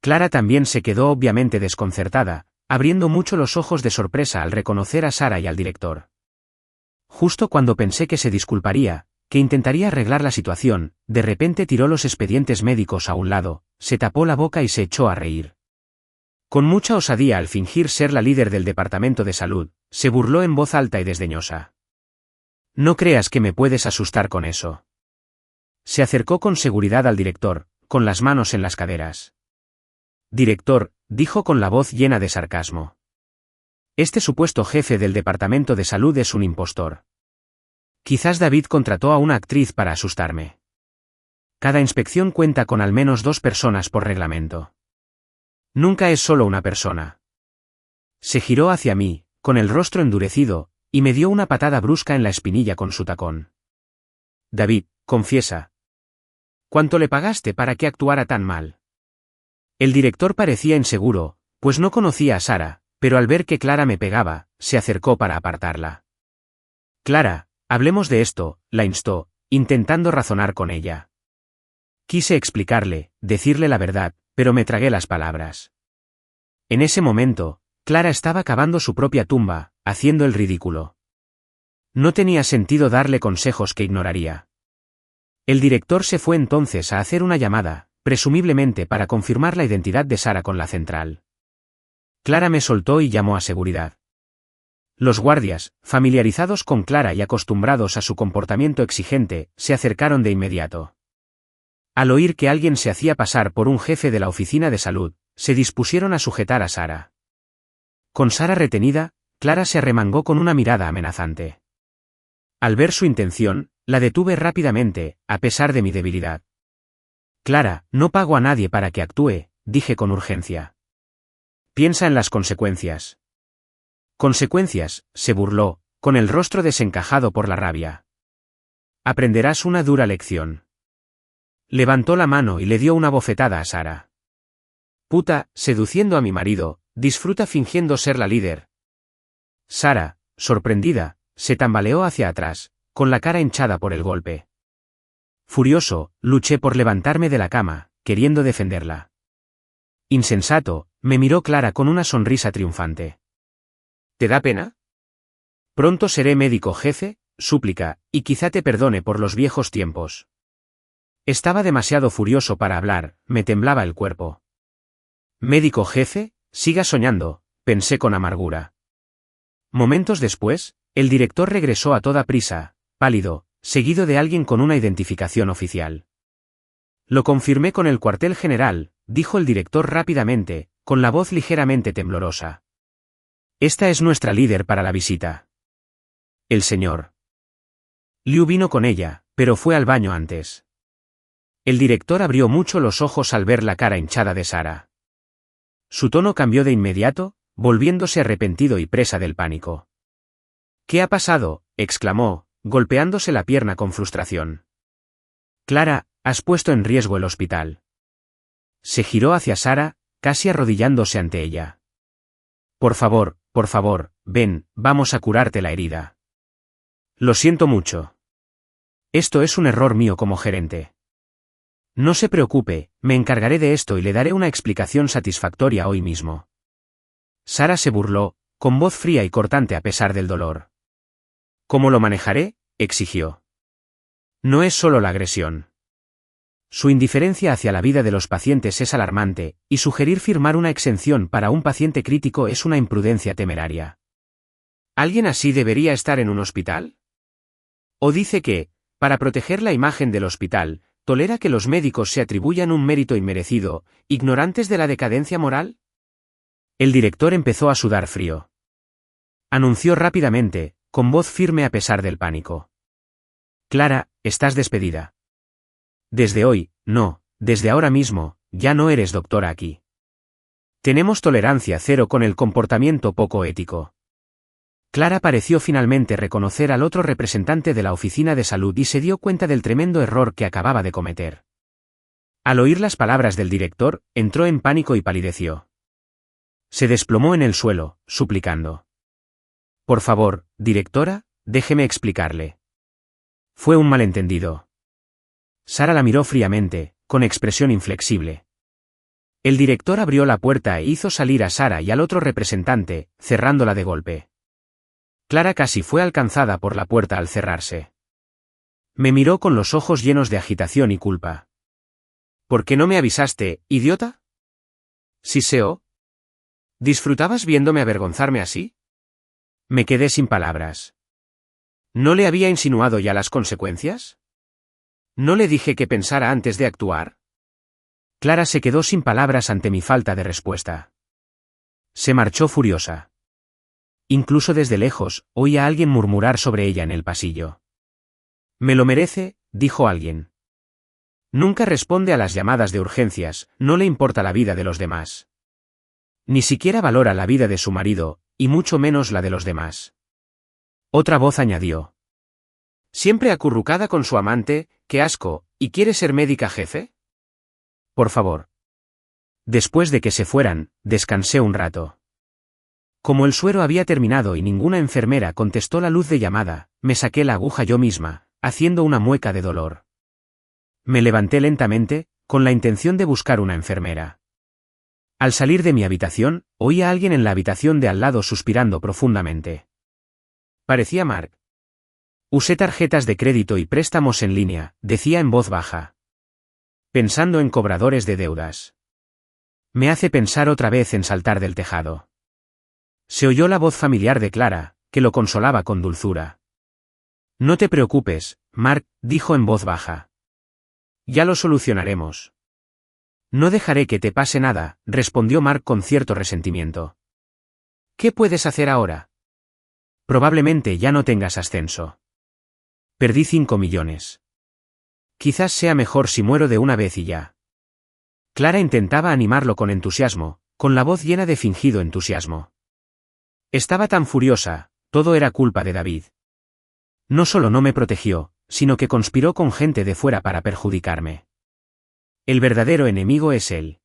Clara también se quedó obviamente desconcertada, abriendo mucho los ojos de sorpresa al reconocer a Sara y al director. Justo cuando pensé que se disculparía, que intentaría arreglar la situación, de repente tiró los expedientes médicos a un lado, se tapó la boca y se echó a reír. Con mucha osadía al fingir ser la líder del departamento de salud, se burló en voz alta y desdeñosa. No creas que me puedes asustar con eso. Se acercó con seguridad al director, con las manos en las caderas. Director, dijo con la voz llena de sarcasmo. Este supuesto jefe del departamento de salud es un impostor. Quizás David contrató a una actriz para asustarme. Cada inspección cuenta con al menos 2 personas por reglamento. Nunca es solo una persona. Se giró hacia mí, con el rostro endurecido, y me dio una patada brusca en la espinilla con su tacón. David, confiesa. ¿Cuánto le pagaste para que actuara tan mal? El director parecía inseguro, pues no conocía a Sara, pero al ver que Clara me pegaba, se acercó para apartarla. Clara, hablemos de esto, la instó, intentando razonar con ella. Quise explicarle, decirle la verdad, pero me tragué las palabras. En ese momento, Clara estaba cavando su propia tumba, haciendo el ridículo. No tenía sentido darle consejos que ignoraría. El director se fue entonces a hacer una llamada, presumiblemente para confirmar la identidad de Sara con la central. Clara me soltó y llamó a seguridad. Los guardias, familiarizados con Clara y acostumbrados a su comportamiento exigente, se acercaron de inmediato. Al oír que alguien se hacía pasar por un jefe de la oficina de salud, se dispusieron a sujetar a Sara. Con Sara retenida, Clara se arremangó con una mirada amenazante. Al ver su intención, la detuve rápidamente, a pesar de mi debilidad. Clara, no pago a nadie para que actúe, dije con urgencia. Piensa en las consecuencias. Consecuencias, se burló, con el rostro desencajado por la rabia. Aprenderás una dura lección. Levantó la mano y le dio una bofetada a Sara. Puta, seduciendo a mi marido, disfruta fingiendo ser la líder. Sara, sorprendida, se tambaleó hacia atrás, con la cara hinchada por el golpe. Furioso, luché por levantarme de la cama, queriendo defenderla. Insensato, me miró Clara con una sonrisa triunfante. ¿Te da pena? Pronto seré médico jefe, súplica, y quizá te perdone por los viejos tiempos. Estaba demasiado furioso para hablar, me temblaba el cuerpo. Médico jefe, siga soñando, pensé con amargura. Momentos después, el director regresó a toda prisa, pálido, seguido de alguien con una identificación oficial. Lo confirmé con el cuartel general, dijo el director rápidamente, con la voz ligeramente temblorosa. Esta es nuestra líder para la visita. El señor Liu vino con ella, pero fue al baño antes. El director abrió mucho los ojos al ver la cara hinchada de Sara. Su tono cambió de inmediato, volviéndose arrepentido y presa del pánico. ¿Qué ha pasado?, exclamó, golpeándose la pierna con frustración. Clara, has puesto en riesgo el hospital. Se giró hacia Sara, casi arrodillándose ante ella. Por favor, ven, vamos a curarte la herida. Lo siento mucho. Esto es un error mío como gerente. No se preocupe, me encargaré de esto y le daré una explicación satisfactoria hoy mismo. Sara se burló, con voz fría y cortante a pesar del dolor. ¿Cómo lo manejaré?, exigió. No es solo la agresión. Su indiferencia hacia la vida de los pacientes es alarmante, y sugerir firmar una exención para un paciente crítico es una imprudencia temeraria. ¿Alguien así debería estar en un hospital? ¿O dice que, para proteger la imagen del hospital, tolera que los médicos se atribuyan un mérito inmerecido, ignorantes de la decadencia moral? El director empezó a sudar frío. Anunció rápidamente, con voz firme a pesar del pánico. Clara, estás despedida. Desde hoy, no, desde ahora mismo, ya no eres doctora aquí. Tenemos tolerancia cero con el comportamiento poco ético. Clara pareció finalmente reconocer al otro representante de la oficina de salud y se dio cuenta del tremendo error que acababa de cometer. Al oír las palabras del director, entró en pánico y palideció. Se desplomó en el suelo, suplicando. Por favor, directora, déjeme explicarle. Fue un malentendido. Sara la miró fríamente, con expresión inflexible. El director abrió la puerta e hizo salir a Sara y al otro representante, cerrándola de golpe. Clara casi fue alcanzada por la puerta al cerrarse. Me miró con los ojos llenos de agitación y culpa. ¿Por qué no me avisaste, idiota? ¿Siseo? ¿Disfrutabas viéndome avergonzarme así? Me quedé sin palabras. ¿No le había insinuado ya las consecuencias? ¿No le dije que pensara antes de actuar? Clara se quedó sin palabras ante mi falta de respuesta. Se marchó furiosa. Incluso desde lejos, oí a alguien murmurar sobre ella en el pasillo. Me lo merece, dijo alguien. Nunca responde a las llamadas de urgencias, no le importa la vida de los demás. Ni siquiera valora la vida de su marido, y mucho menos la de los demás. Otra voz añadió. Siempre acurrucada con su amante, qué asco, ¿y quiere ser médica jefe? Por favor. Después de que se fueran, descansé un rato. Como el suero había terminado y ninguna enfermera contestó la luz de llamada, me saqué la aguja yo misma, haciendo una mueca de dolor. Me levanté lentamente, con la intención de buscar una enfermera. Al salir de mi habitación, oí a alguien en la habitación de al lado suspirando profundamente. Parecía Mark. Usé tarjetas de crédito y préstamos en línea, decía en voz baja. Pensando en cobradores de deudas. Me hace pensar otra vez en saltar del tejado. Se oyó la voz familiar de Clara, que lo consolaba con dulzura. No te preocupes, Mark, dijo en voz baja. Ya lo solucionaremos. No dejaré que te pase nada, respondió Mark con cierto resentimiento. ¿Qué puedes hacer ahora? Probablemente ya no tengas ascenso. Perdí 5 millones. Quizás sea mejor si muero de una vez y ya. Clara intentaba animarlo con entusiasmo, con la voz llena de fingido entusiasmo. Estaba tan furiosa, todo era culpa de David. No solo no me protegió, sino que conspiró con gente de fuera para perjudicarme. El verdadero enemigo es él.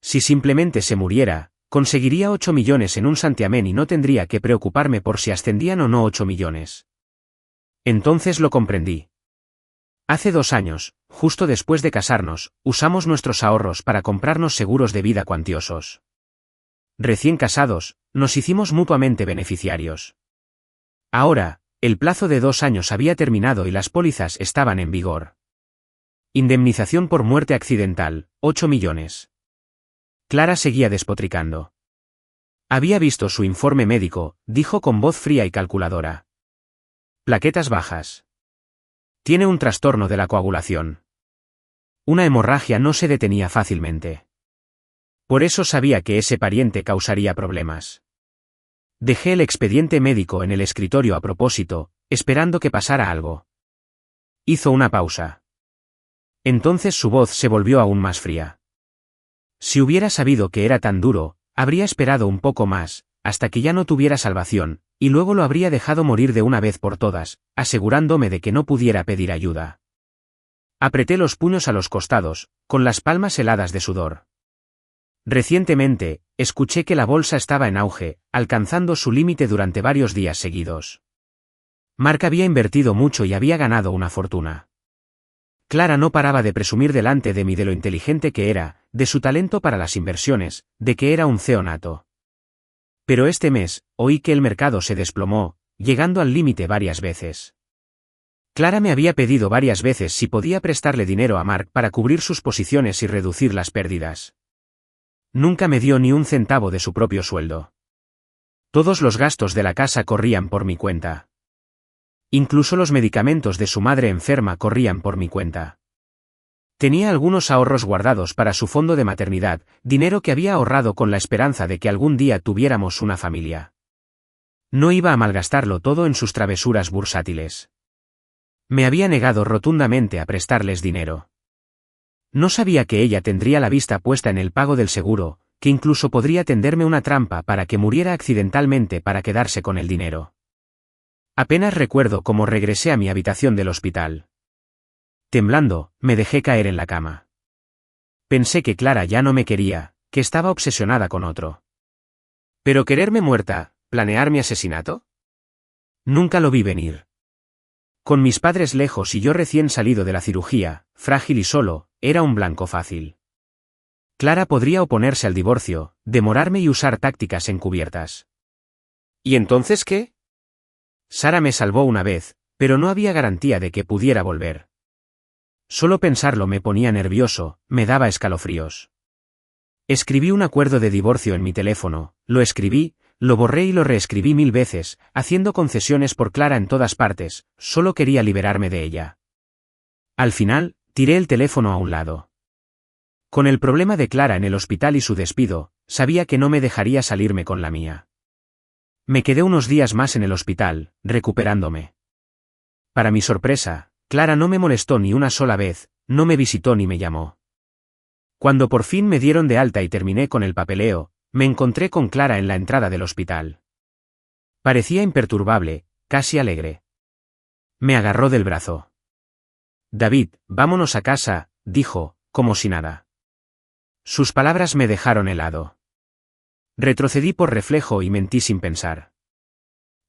Si simplemente se muriera, conseguiría 8 millones en un santiamén y no tendría que preocuparme por si ascendían o no 8 millones. Entonces lo comprendí. Hace 2 años, justo después de casarnos, usamos nuestros ahorros para comprarnos seguros de vida cuantiosos. Recién casados, nos hicimos mutuamente beneficiarios. Ahora, el plazo de 2 años había terminado y las pólizas estaban en vigor. Indemnización por muerte accidental, 8 millones. Clara seguía despotricando. Había visto su informe médico, dijo con voz fría y calculadora. Plaquetas bajas. Tiene un trastorno de la coagulación. Una hemorragia no se detenía fácilmente. Por eso sabía que ese pariente causaría problemas. Dejé el expediente médico en el escritorio a propósito, esperando que pasara algo. Hizo una pausa. Entonces su voz se volvió aún más fría. Si hubiera sabido que era tan duro, habría esperado un poco más, hasta que ya no tuviera salvación, y luego lo habría dejado morir de una vez por todas, asegurándome de que no pudiera pedir ayuda. Apreté los puños a los costados, con las palmas heladas de sudor. Recientemente, escuché que la bolsa estaba en auge, alcanzando su límite durante varios días seguidos. Mark había invertido mucho y había ganado una fortuna. Clara no paraba de presumir delante de mí de lo inteligente que era, de su talento para las inversiones, de que era un CEO nato. Pero este mes, oí que el mercado se desplomó, llegando al límite varias veces. Clara me había pedido varias veces si podía prestarle dinero a Mark para cubrir sus posiciones y reducir las pérdidas. Nunca me dio ni un centavo de su propio sueldo. Todos los gastos de la casa corrían por mi cuenta. Incluso los medicamentos de su madre enferma corrían por mi cuenta. Tenía algunos ahorros guardados para su fondo de maternidad, dinero que había ahorrado con la esperanza de que algún día tuviéramos una familia. No iba a malgastarlo todo en sus travesuras bursátiles. Me había negado rotundamente a prestarles dinero. No sabía que ella tendría la vista puesta en el pago del seguro, que incluso podría tenderme una trampa para que muriera accidentalmente para quedarse con el dinero. Apenas recuerdo cómo regresé a mi habitación del hospital. Temblando, me dejé caer en la cama. Pensé que Clara ya no me quería, que estaba obsesionada con otro. ¿Pero quererme muerta, planear mi asesinato? Nunca lo vi venir. Con mis padres lejos y yo recién salido de la cirugía, frágil y solo, era un blanco fácil. Clara podría oponerse al divorcio, demorarme y usar tácticas encubiertas. ¿Y entonces qué? Sara me salvó una vez, pero no había garantía de que pudiera volver. Solo pensarlo me ponía nervioso, me daba escalofríos. Escribí un acuerdo de divorcio en mi teléfono, lo escribí, lo borré y lo reescribí 1000 veces, haciendo concesiones por Clara en todas partes, solo quería liberarme de ella. Al final, tiré el teléfono a un lado. Con el problema de Clara en el hospital y su despido, sabía que no me dejaría salirme con la mía. Me quedé unos días más en el hospital, recuperándome. Para mi sorpresa, Clara no me molestó ni una sola vez, no me visitó ni me llamó. Cuando por fin me dieron de alta y terminé con el papeleo, me encontré con Clara en la entrada del hospital. Parecía imperturbable, casi alegre. Me agarró del brazo. David, vámonos a casa, dijo, como si nada. Sus palabras me dejaron helado. Retrocedí por reflejo y mentí sin pensar.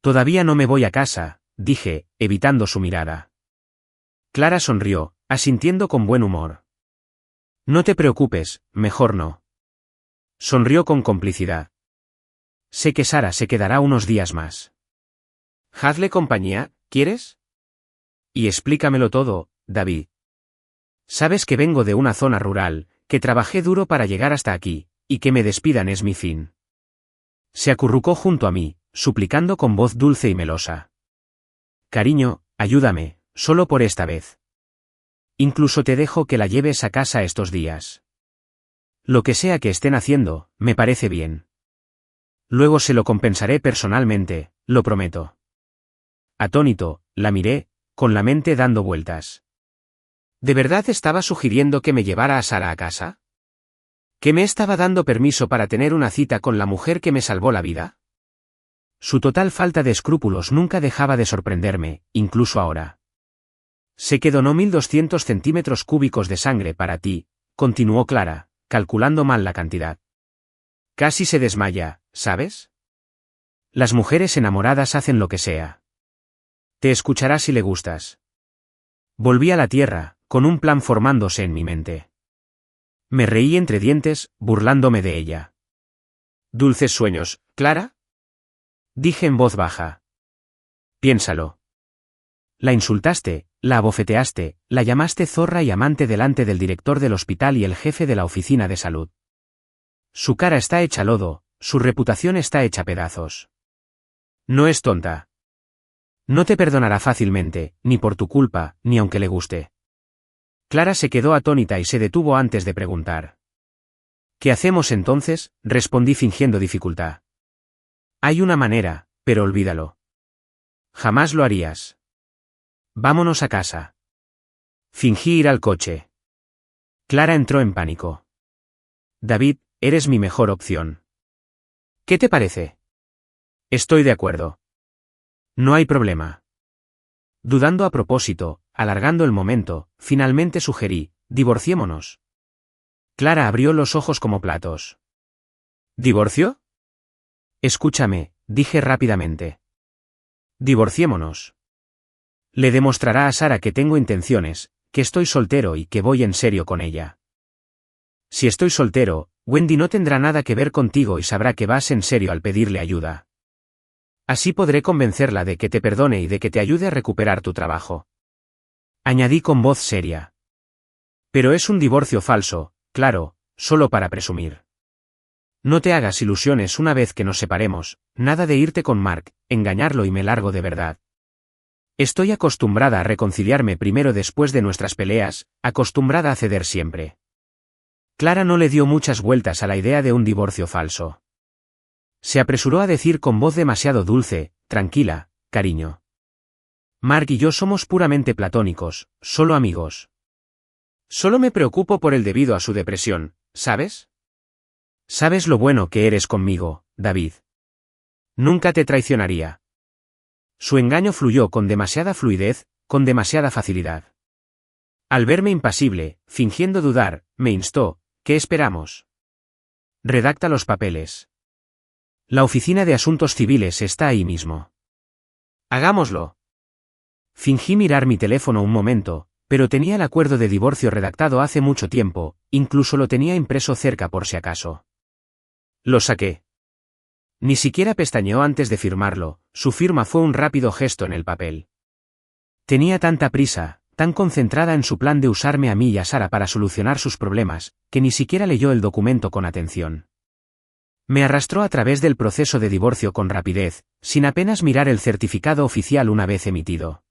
Todavía no me voy a casa, dije, evitando su mirada. Clara sonrió, asintiendo con buen humor. No te preocupes, mejor no. Sonrió con complicidad. Sé que Sara se quedará unos días más. Hazle compañía, ¿quieres? Y explícamelo todo, David. Sabes que vengo de una zona rural, que trabajé duro para llegar hasta aquí, y que me despidan es mi fin. Se acurrucó junto a mí, suplicando con voz dulce y melosa. Cariño, ayúdame, solo por esta vez. Incluso te dejo que la lleves a casa estos días. Lo que sea que estén haciendo, me parece bien. Luego se lo compensaré personalmente, lo prometo. Atónito, la miré, con la mente dando vueltas. ¿De verdad estaba sugiriendo que me llevara a Sara a casa? ¿Que me estaba dando permiso para tener una cita con la mujer que me salvó la vida? Su total falta de escrúpulos nunca dejaba de sorprenderme, incluso ahora. Sé que donó 1200 centímetros cúbicos de sangre para ti, continuó Clara, calculando mal la cantidad. Casi se desmaya, ¿sabes? Las mujeres enamoradas hacen lo que sea. Te escuchará si le gustas. Volví a la tierra, con un plan formándose en mi mente. Me reí entre dientes, burlándome de ella. Dulces sueños, Clara. Dije en voz baja. Piénsalo. La insultaste, la abofeteaste, la llamaste zorra y amante delante del director del hospital y el jefe de la oficina de salud. Su cara está hecha lodo, su reputación está hecha pedazos. No es tonta. No te perdonará fácilmente, ni por tu culpa, ni aunque le guste. Clara se quedó atónita y se detuvo antes de preguntar. ¿Qué hacemos entonces?, respondí fingiendo dificultad. Hay una manera, pero olvídalo. Jamás lo harías. Vámonos a casa. Fingí ir al coche. Clara entró en pánico. David, eres mi mejor opción. ¿Qué te parece? Estoy de acuerdo. No hay problema. Dudando a propósito, alargando el momento, finalmente sugerí, divorciémonos. Clara abrió los ojos como platos. ¿Divorcio? Escúchame, dije rápidamente. Divorciémonos. Le demostrará a Sara que tengo intenciones, que estoy soltero y que voy en serio con ella. Si estoy soltero, Wendy no tendrá nada que ver contigo y sabrá que vas en serio al pedirle ayuda. Así podré convencerla de que te perdone y de que te ayude a recuperar tu trabajo. Añadí con voz seria. Pero es un divorcio falso, claro, solo para presumir. No te hagas ilusiones una vez que nos separemos, nada de irte con Mark, engañarlo y me largo de verdad. Estoy acostumbrada a reconciliarme primero después de nuestras peleas, acostumbrada a ceder siempre. Clara no le dio muchas vueltas a la idea de un divorcio falso. Se apresuró a decir con voz demasiado dulce, tranquila, cariño. Mark y yo somos puramente platónicos, solo amigos. Solo me preocupo por él debido a su depresión, ¿sabes? Sabes lo bueno que eres conmigo, David. Nunca te traicionaría. Su engaño fluyó con demasiada fluidez, con demasiada facilidad. Al verme impasible, fingiendo dudar, me instó, ¿qué esperamos? Redacta los papeles. La oficina de asuntos civiles está ahí mismo. Hagámoslo. Fingí mirar mi teléfono un momento, pero tenía el acuerdo de divorcio redactado hace mucho tiempo, incluso lo tenía impreso cerca por si acaso. Lo saqué. Ni siquiera pestañeó antes de firmarlo, su firma fue un rápido gesto en el papel. Tenía tanta prisa, tan concentrada en su plan de usarme a mí y a Sara para solucionar sus problemas, que ni siquiera leyó el documento con atención. Me arrastró a través del proceso de divorcio con rapidez, sin apenas mirar el certificado oficial una vez emitido.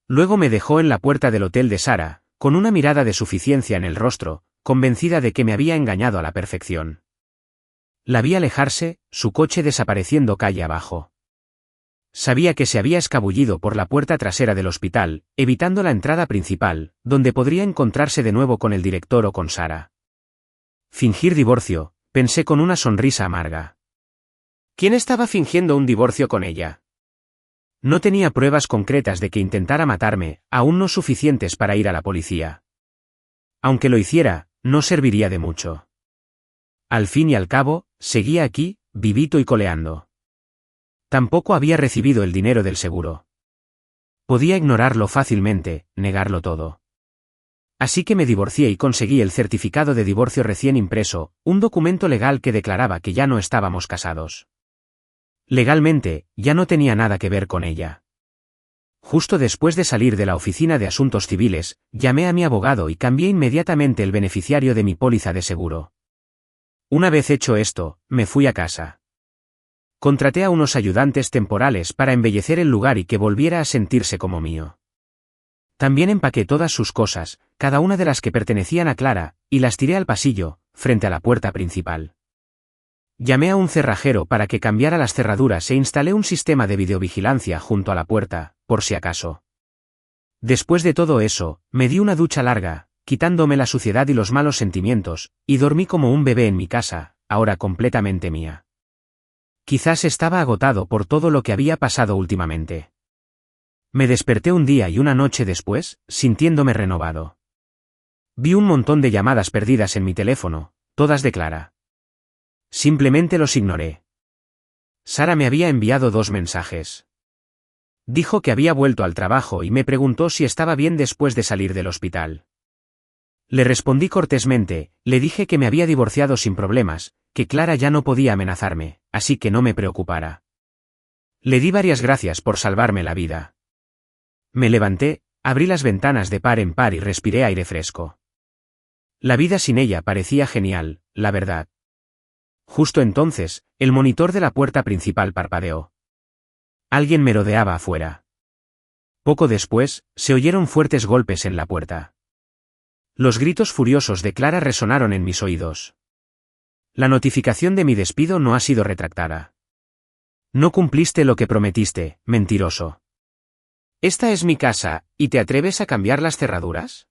Luego me dejó en la puerta del hotel de Sara, con una mirada de suficiencia en el rostro, convencida de que me había engañado a la perfección. La vi alejarse, su coche desapareciendo calle abajo. Sabía que se había escabullido por la puerta trasera del hospital, evitando la entrada principal, donde podría encontrarse de nuevo con el director o con Sara. Fingir divorcio, pensé con una sonrisa amarga. ¿Quién estaba fingiendo un divorcio con ella? No tenía pruebas concretas de que intentara matarme, aún no suficientes para ir a la policía. Aunque lo hiciera, no serviría de mucho. Al fin y al cabo, seguía aquí, vivito y coleando. Tampoco había recibido el dinero del seguro. Podía ignorarlo fácilmente, negarlo todo. Así que me divorcié y conseguí el certificado de divorcio recién impreso, un documento legal que declaraba que ya no estábamos casados. Legalmente, ya no tenía nada que ver con ella. Justo después de salir de la oficina de asuntos civiles, llamé a mi abogado y cambié inmediatamente el beneficiario de mi póliza de seguro. Una vez hecho esto, me fui a casa. Contraté a unos ayudantes temporales para embellecer el lugar y que volviera a sentirse como mío. También empaqué todas sus cosas, cada una de las que pertenecían a Clara, y las tiré al pasillo, frente a la puerta principal. Llamé a un cerrajero para que cambiara las cerraduras e instalé un sistema de videovigilancia junto a la puerta, por si acaso. Después de todo eso, me di una ducha larga, quitándome la suciedad y los malos sentimientos, y dormí como un bebé en mi casa, ahora completamente mía. Quizás estaba agotado por todo lo que había pasado últimamente. Me desperté un día y una noche después, sintiéndome renovado. Vi un montón de llamadas perdidas en mi teléfono, todas de Clara. Simplemente los ignoré. Sara me había enviado 2 mensajes. Dijo que había vuelto al trabajo y me preguntó si estaba bien después de salir del hospital. Le respondí cortésmente, le dije que me había divorciado sin problemas, que Clara ya no podía amenazarme, así que no me preocupara. Le di varias gracias por salvarme la vida. Me levanté, abrí las ventanas de par en par y respiré aire fresco. La vida sin ella parecía genial, la verdad. Justo entonces, el monitor de la puerta principal parpadeó. Alguien merodeaba afuera. Poco después, se oyeron fuertes golpes en la puerta. Los gritos furiosos de Clara resonaron en mis oídos. La notificación de mi despido no ha sido retractada. No cumpliste lo que prometiste, mentiroso. Esta es mi casa, ¿y te atreves a cambiar las cerraduras?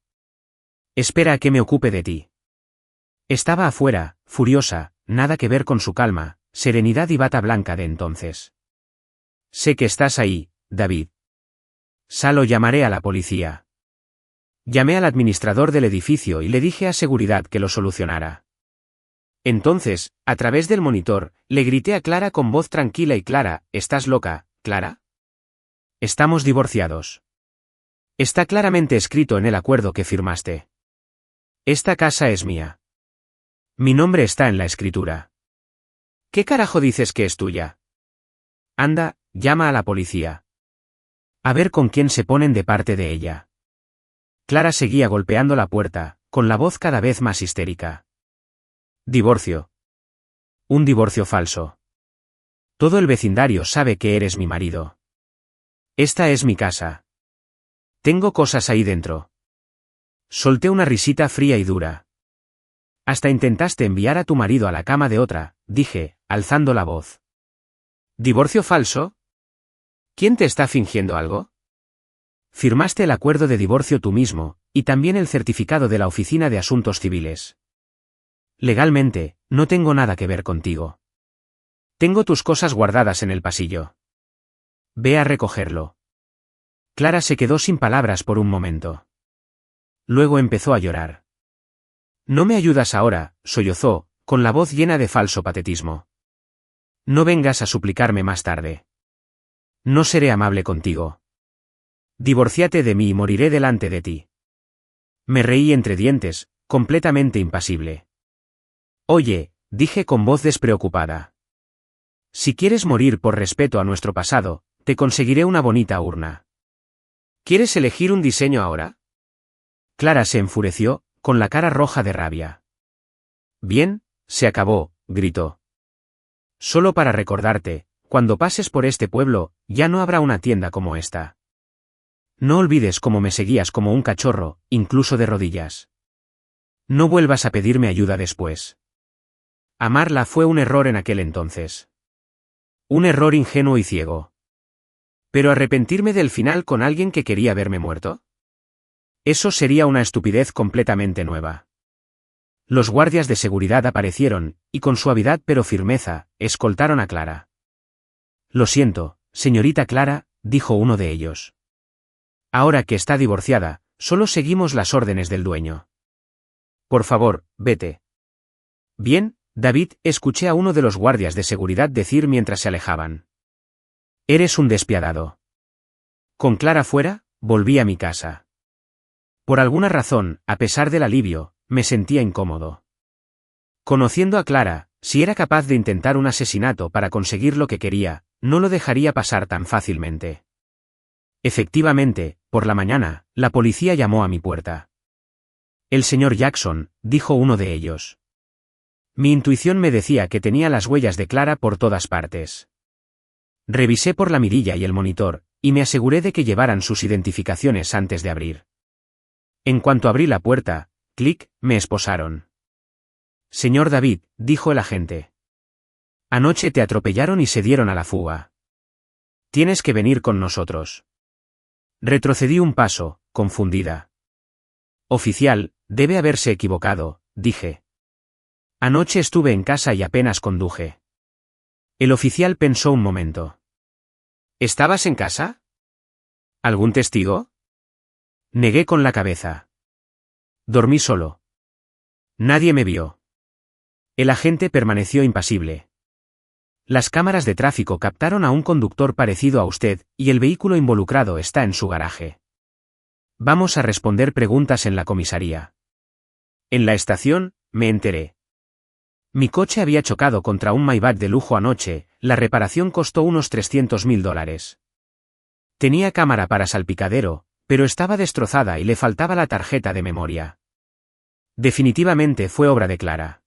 Espera a que me ocupe de ti. Estaba afuera, furiosa, nada que ver con su calma, serenidad y bata blanca de entonces. Sé que estás ahí, David. Sal o llamaré a la policía. Llamé al administrador del edificio y le dije a seguridad que lo solucionara. Entonces, a través del monitor, le grité a Clara con voz tranquila y clara: ¿Estás loca, Clara? Estamos divorciados. Está claramente escrito en el acuerdo que firmaste. Esta casa es mía. Mi nombre está en la escritura. ¿Qué carajo dices que es tuya? Anda, llama a la policía. A ver con quién se ponen de parte de ella. Clara seguía golpeando la puerta, con la voz cada vez más histérica. Divorcio. Un divorcio falso. Todo el vecindario sabe que eres mi marido. Esta es mi casa. Tengo cosas ahí dentro. Solté una risita fría y dura. Hasta intentaste enviar a tu marido a la cama de otra, dije, alzando la voz. ¿Divorcio falso? ¿Quién te está fingiendo algo? Firmaste el acuerdo de divorcio tú mismo, y también el certificado de la Oficina de Asuntos Civiles. Legalmente, no tengo nada que ver contigo. Tengo tus cosas guardadas en el pasillo. Ve a recogerlo. Clara se quedó sin palabras por un momento. Luego empezó a llorar. No me ayudas ahora, sollozó, con la voz llena de falso patetismo. No vengas a suplicarme más tarde. No seré amable contigo. Divórciate de mí y moriré delante de ti. Me reí entre dientes, completamente impasible. Oye, dije con voz despreocupada. Si quieres morir por respeto a nuestro pasado, te conseguiré una bonita urna. ¿Quieres elegir un diseño ahora? Clara se enfureció, con la cara roja de rabia. Bien, se acabó, gritó. Solo para recordarte, cuando pases por este pueblo, ya no habrá una tienda como esta. No olvides cómo me seguías como un cachorro, incluso de rodillas. No vuelvas a pedirme ayuda después. Amarla fue un error en aquel entonces. Un error ingenuo y ciego. ¿Pero arrepentirme del final con alguien que quería verme muerto? Eso sería una estupidez completamente nueva. Los guardias de seguridad aparecieron, y con suavidad pero firmeza, escoltaron a Clara. Lo siento, señorita Clara, dijo uno de ellos. Ahora que está divorciada, solo seguimos las órdenes del dueño. Por favor, vete. Bien, David, escuché a uno de los guardias de seguridad decir mientras se alejaban. Eres un despiadado. Con Clara fuera, volví a mi casa. Por alguna razón, a pesar del alivio, me sentía incómodo. Conociendo a Clara, si era capaz de intentar un asesinato para conseguir lo que quería, no lo dejaría pasar tan fácilmente. Efectivamente, por la mañana, la policía llamó a mi puerta. El señor Jackson, dijo uno de ellos. Mi intuición me decía que tenía las huellas de Clara por todas partes. Revisé por la mirilla y el monitor, y me aseguré de que llevaran sus identificaciones antes de abrir. En cuanto abrí la puerta, clic, me esposaron. Señor David, dijo el agente. Anoche te atropellaron y se dieron a la fuga. Tienes que venir con nosotros. Retrocedí un paso, confundida. Oficial, debe haberse equivocado, dije. Anoche estuve en casa y apenas conduje. El oficial pensó un momento. ¿Estabas en casa? ¿Algún testigo? Negué con la cabeza. Dormí solo. Nadie me vio. El agente permaneció impasible. Las cámaras de tráfico captaron a un conductor parecido a usted, y el vehículo involucrado está en su garaje. Vamos a responder preguntas en la comisaría. En la estación, me enteré. Mi coche había chocado contra un Maybach de lujo anoche, la reparación costó unos $300.000. Tenía cámara para salpicadero, pero estaba destrozada y le faltaba la tarjeta de memoria. Definitivamente fue obra de Clara.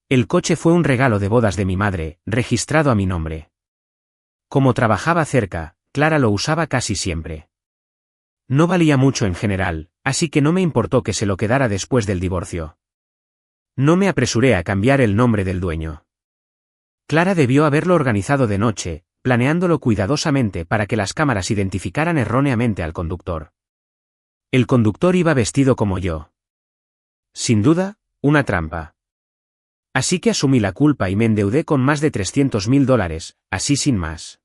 El coche fue un regalo de bodas de mi madre, registrado a mi nombre. Como trabajaba cerca, Clara lo usaba casi siempre. No valía mucho en general, así que no me importó que se lo quedara después del divorcio. No me apresuré a cambiar el nombre del dueño. Clara debió haberlo organizado de noche, planeándolo cuidadosamente para que las cámaras identificaran erróneamente al conductor. El conductor iba vestido como yo. Sin duda, una trampa. Así que asumí la culpa y me endeudé con más de $300.000, así sin más.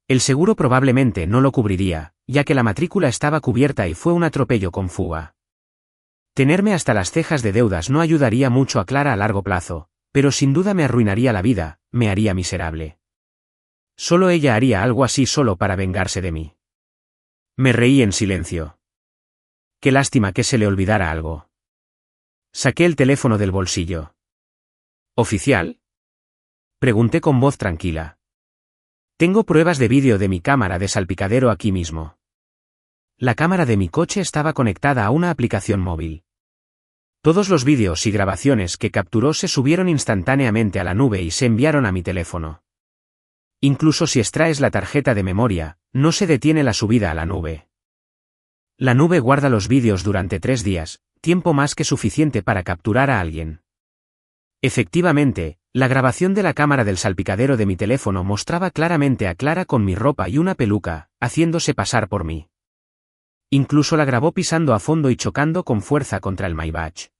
El seguro probablemente no lo cubriría, ya que la matrícula estaba cubierta y fue un atropello con fuga. Tenerme hasta las cejas de deudas no ayudaría mucho a Clara a largo plazo, pero sin duda me arruinaría la vida, me haría miserable. Solo ella haría algo así solo para vengarse de mí. Me reí en silencio. Qué lástima que se le olvidara algo. Saqué el teléfono del bolsillo. ¿Oficial? Pregunté con voz tranquila. Tengo pruebas de vídeo de mi cámara de salpicadero aquí mismo. La cámara de mi coche estaba conectada a una aplicación móvil. Todos los vídeos y grabaciones que capturó se subieron instantáneamente a la nube y se enviaron a mi teléfono. Incluso si extraes la tarjeta de memoria, no se detiene la subida a la nube. La nube guarda los vídeos durante 3 días, tiempo más que suficiente para capturar a alguien. Efectivamente, la grabación de la cámara del salpicadero de mi teléfono mostraba claramente a Clara con mi ropa y una peluca, haciéndose pasar por mí. Incluso la grabó pisando a fondo y chocando con fuerza contra el Maybach.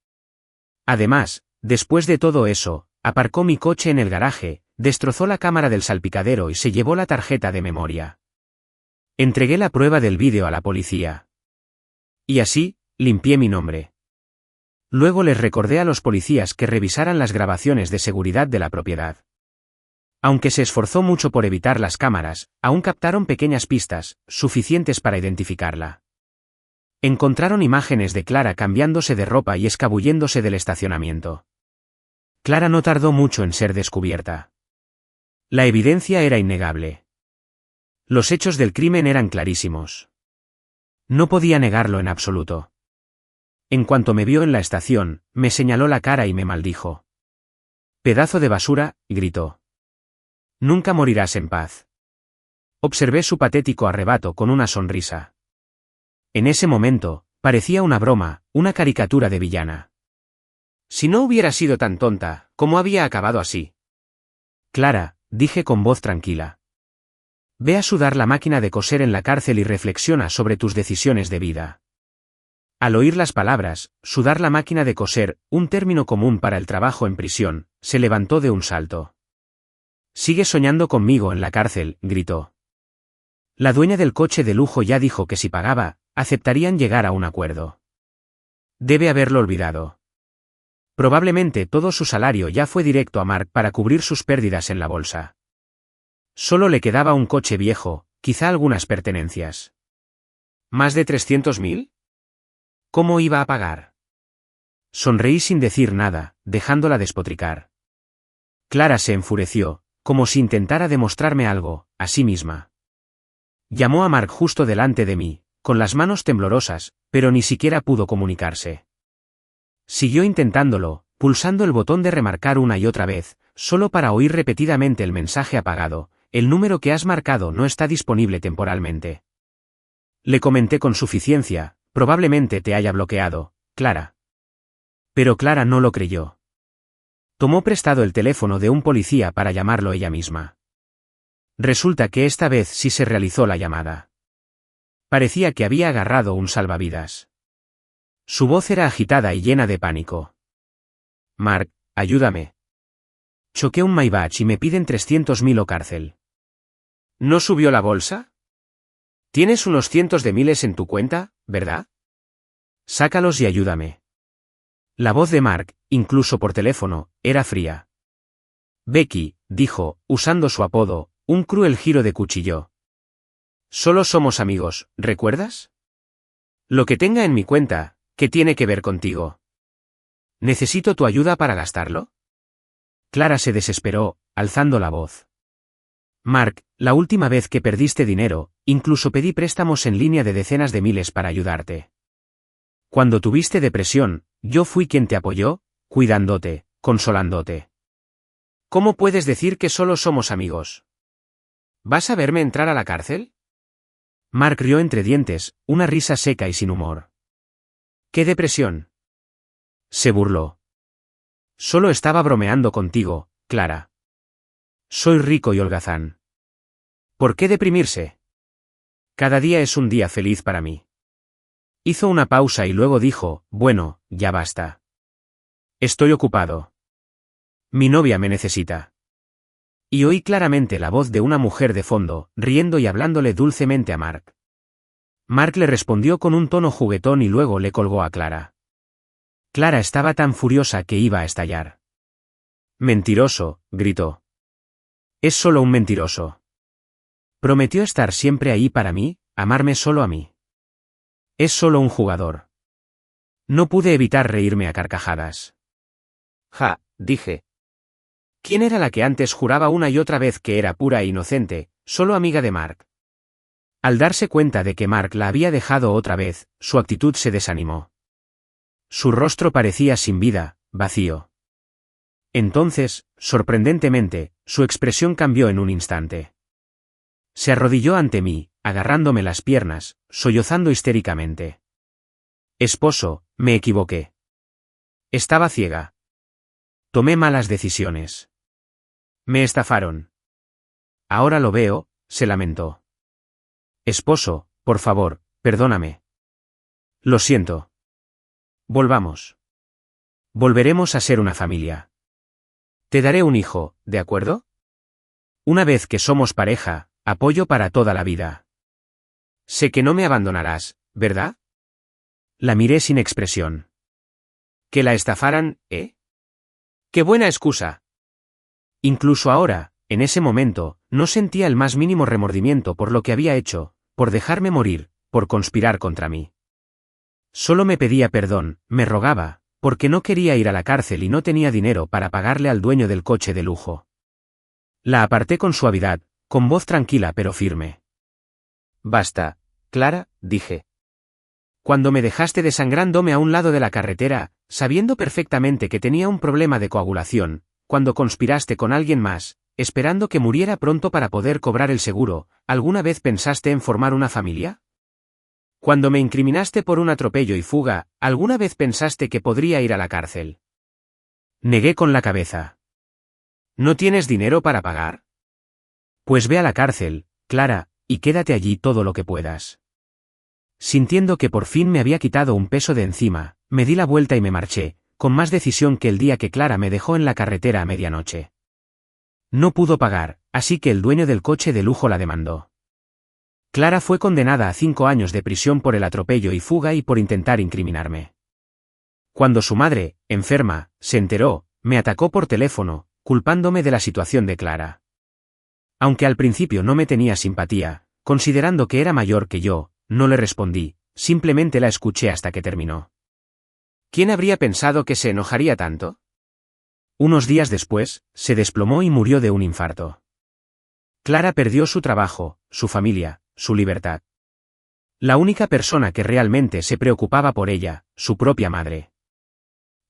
Además, después de todo eso, aparcó mi coche en el garaje, destrozó la cámara del salpicadero y se llevó la tarjeta de memoria. Entregué la prueba del vídeo a la policía. Y así, limpié mi nombre. Luego les recordé a los policías que revisaran las grabaciones de seguridad de la propiedad. Aunque se esforzó mucho por evitar las cámaras, aún captaron pequeñas pistas, suficientes para identificarla. Encontraron imágenes de Clara cambiándose de ropa y escabulléndose del estacionamiento. Clara no tardó mucho en ser descubierta. La evidencia era innegable. Los hechos del crimen eran clarísimos. No podía negarlo en absoluto. En cuanto me vio en la estación, me señaló la cara y me maldijo. «Pedazo de basura», gritó. «Nunca morirás en paz». Observé su patético arrebato con una sonrisa. En ese momento, parecía una broma, una caricatura de villana. Si no hubiera sido tan tonta, ¿cómo había acabado así? Clara, dije con voz tranquila. Ve a sudar la máquina de coser en la cárcel y reflexiona sobre tus decisiones de vida. Al oír las palabras, sudar la máquina de coser, un término común para el trabajo en prisión, se levantó de un salto. «Sigue soñando conmigo en la cárcel», gritó. La dueña del coche de lujo ya dijo que si pagaba, aceptarían llegar a un acuerdo. Debe haberlo olvidado. Probablemente todo su salario ya fue directo a Mark para cubrir sus pérdidas en la bolsa. Solo le quedaba un coche viejo, quizá algunas pertenencias. ¿Más de 300.000? ¿Cómo iba a pagar? Sonreí sin decir nada, dejándola despotricar. Clara se enfureció, como si intentara demostrarme algo, a sí misma. Llamó a Mark justo delante de mí, con las manos temblorosas, pero ni siquiera pudo comunicarse. Siguió intentándolo, pulsando el botón de remarcar una y otra vez, solo para oír repetidamente el mensaje apagado: «El número que has marcado no está disponible temporalmente». Le comenté con suficiencia: «Probablemente te haya bloqueado, Clara». Pero Clara no lo creyó. Tomó prestado el teléfono de un policía para llamarlo ella misma. Resulta que esta vez sí se realizó la llamada. Parecía que había agarrado un salvavidas. Su voz era agitada y llena de pánico. «Mark, ayúdame. Choqué un Maybach y me piden 300.000 o cárcel». ¿No subió la bolsa? Tienes unos cientos de miles en tu cuenta, ¿verdad? Sácalos y ayúdame. La voz de Mark, incluso por teléfono, era fría. «Becky», dijo, usando su apodo, un cruel giro de cuchillo. «Solo somos amigos, ¿recuerdas? Lo que tenga en mi cuenta, ¿qué tiene que ver contigo? ¿Necesito tu ayuda para gastarlo?» Clara se desesperó, alzando la voz. Mark, la última vez que perdiste dinero, incluso pedí préstamos en línea de decenas de miles para ayudarte. Cuando tuviste depresión, yo fui quien te apoyó, cuidándote, consolándote. ¿Cómo puedes decir que solo somos amigos? ¿Vas a verme entrar a la cárcel? Mark rió entre dientes, una risa seca y sin humor. ¿Qué depresión? Se burló. Solo estaba bromeando contigo, Clara. Soy rico y holgazán. ¿Por qué deprimirse? Cada día es un día feliz para mí. Hizo una pausa y luego dijo, bueno, ya basta. Estoy ocupado. Mi novia me necesita. Y oí claramente la voz de una mujer de fondo, riendo y hablándole dulcemente a Mark. Mark le respondió con un tono juguetón y luego le colgó a Clara. Clara estaba tan furiosa que iba a estallar. Mentiroso, gritó. Es solo un mentiroso. Prometió estar siempre ahí para mí, amarme solo a mí. Es solo un jugador. No pude evitar reírme a carcajadas. Ja, dije. ¿Quién era la que antes juraba una y otra vez que era pura e inocente, solo amiga de Mark? Al darse cuenta de que Mark la había dejado otra vez, su actitud se desanimó. Su rostro parecía sin vida, vacío. Entonces, sorprendentemente, su expresión cambió en un instante. Se arrodilló ante mí, agarrándome las piernas, sollozando histéricamente. Esposo, me equivoqué. Estaba ciega. Tomé malas decisiones. Me estafaron. Ahora lo veo, se lamentó. Esposo, por favor, perdóname. Lo siento. Volvamos. Volveremos a ser una familia. Te daré un hijo, ¿de acuerdo? Una vez que somos pareja, apoyo para toda la vida. Sé que no me abandonarás, ¿verdad? La miré sin expresión. ¿Que la estafaran, eh? ¡Qué buena excusa! Incluso ahora, en ese momento, no sentía el más mínimo remordimiento por lo que había hecho, por dejarme morir, por conspirar contra mí. Solo me pedía perdón, me rogaba, porque no quería ir a la cárcel y no tenía dinero para pagarle al dueño del coche de lujo. La aparté con suavidad, con voz tranquila pero firme. Basta, Clara, dije. Cuando me dejaste desangrándome a un lado de la carretera, sabiendo perfectamente que tenía un problema de coagulación, cuando conspiraste con alguien más, esperando que muriera pronto para poder cobrar el seguro, ¿alguna vez pensaste en formar una familia? Cuando me incriminaste por un atropello y fuga, ¿alguna vez pensaste que podría ir a la cárcel? Negué con la cabeza. ¿No tienes dinero para pagar? Pues ve a la cárcel, Clara, y quédate allí todo lo que puedas. Sintiendo que por fin me había quitado un peso de encima, me di la vuelta y me marché, con más decisión que el día que Clara me dejó en la carretera a medianoche. No pudo pagar, así que el dueño del coche de lujo la demandó. Clara fue condenada a 5 años de prisión por el atropello y fuga y por intentar incriminarme. Cuando su madre, enferma, se enteró, me atacó por teléfono, culpándome de la situación de Clara. Aunque al principio no me tenía simpatía, considerando que era mayor que yo, no le respondí, simplemente la escuché hasta que terminó. ¿Quién habría pensado que se enojaría tanto? Unos días después, se desplomó y murió de un infarto. Clara perdió su trabajo, su familia, su libertad. La única persona que realmente se preocupaba por ella, su propia madre.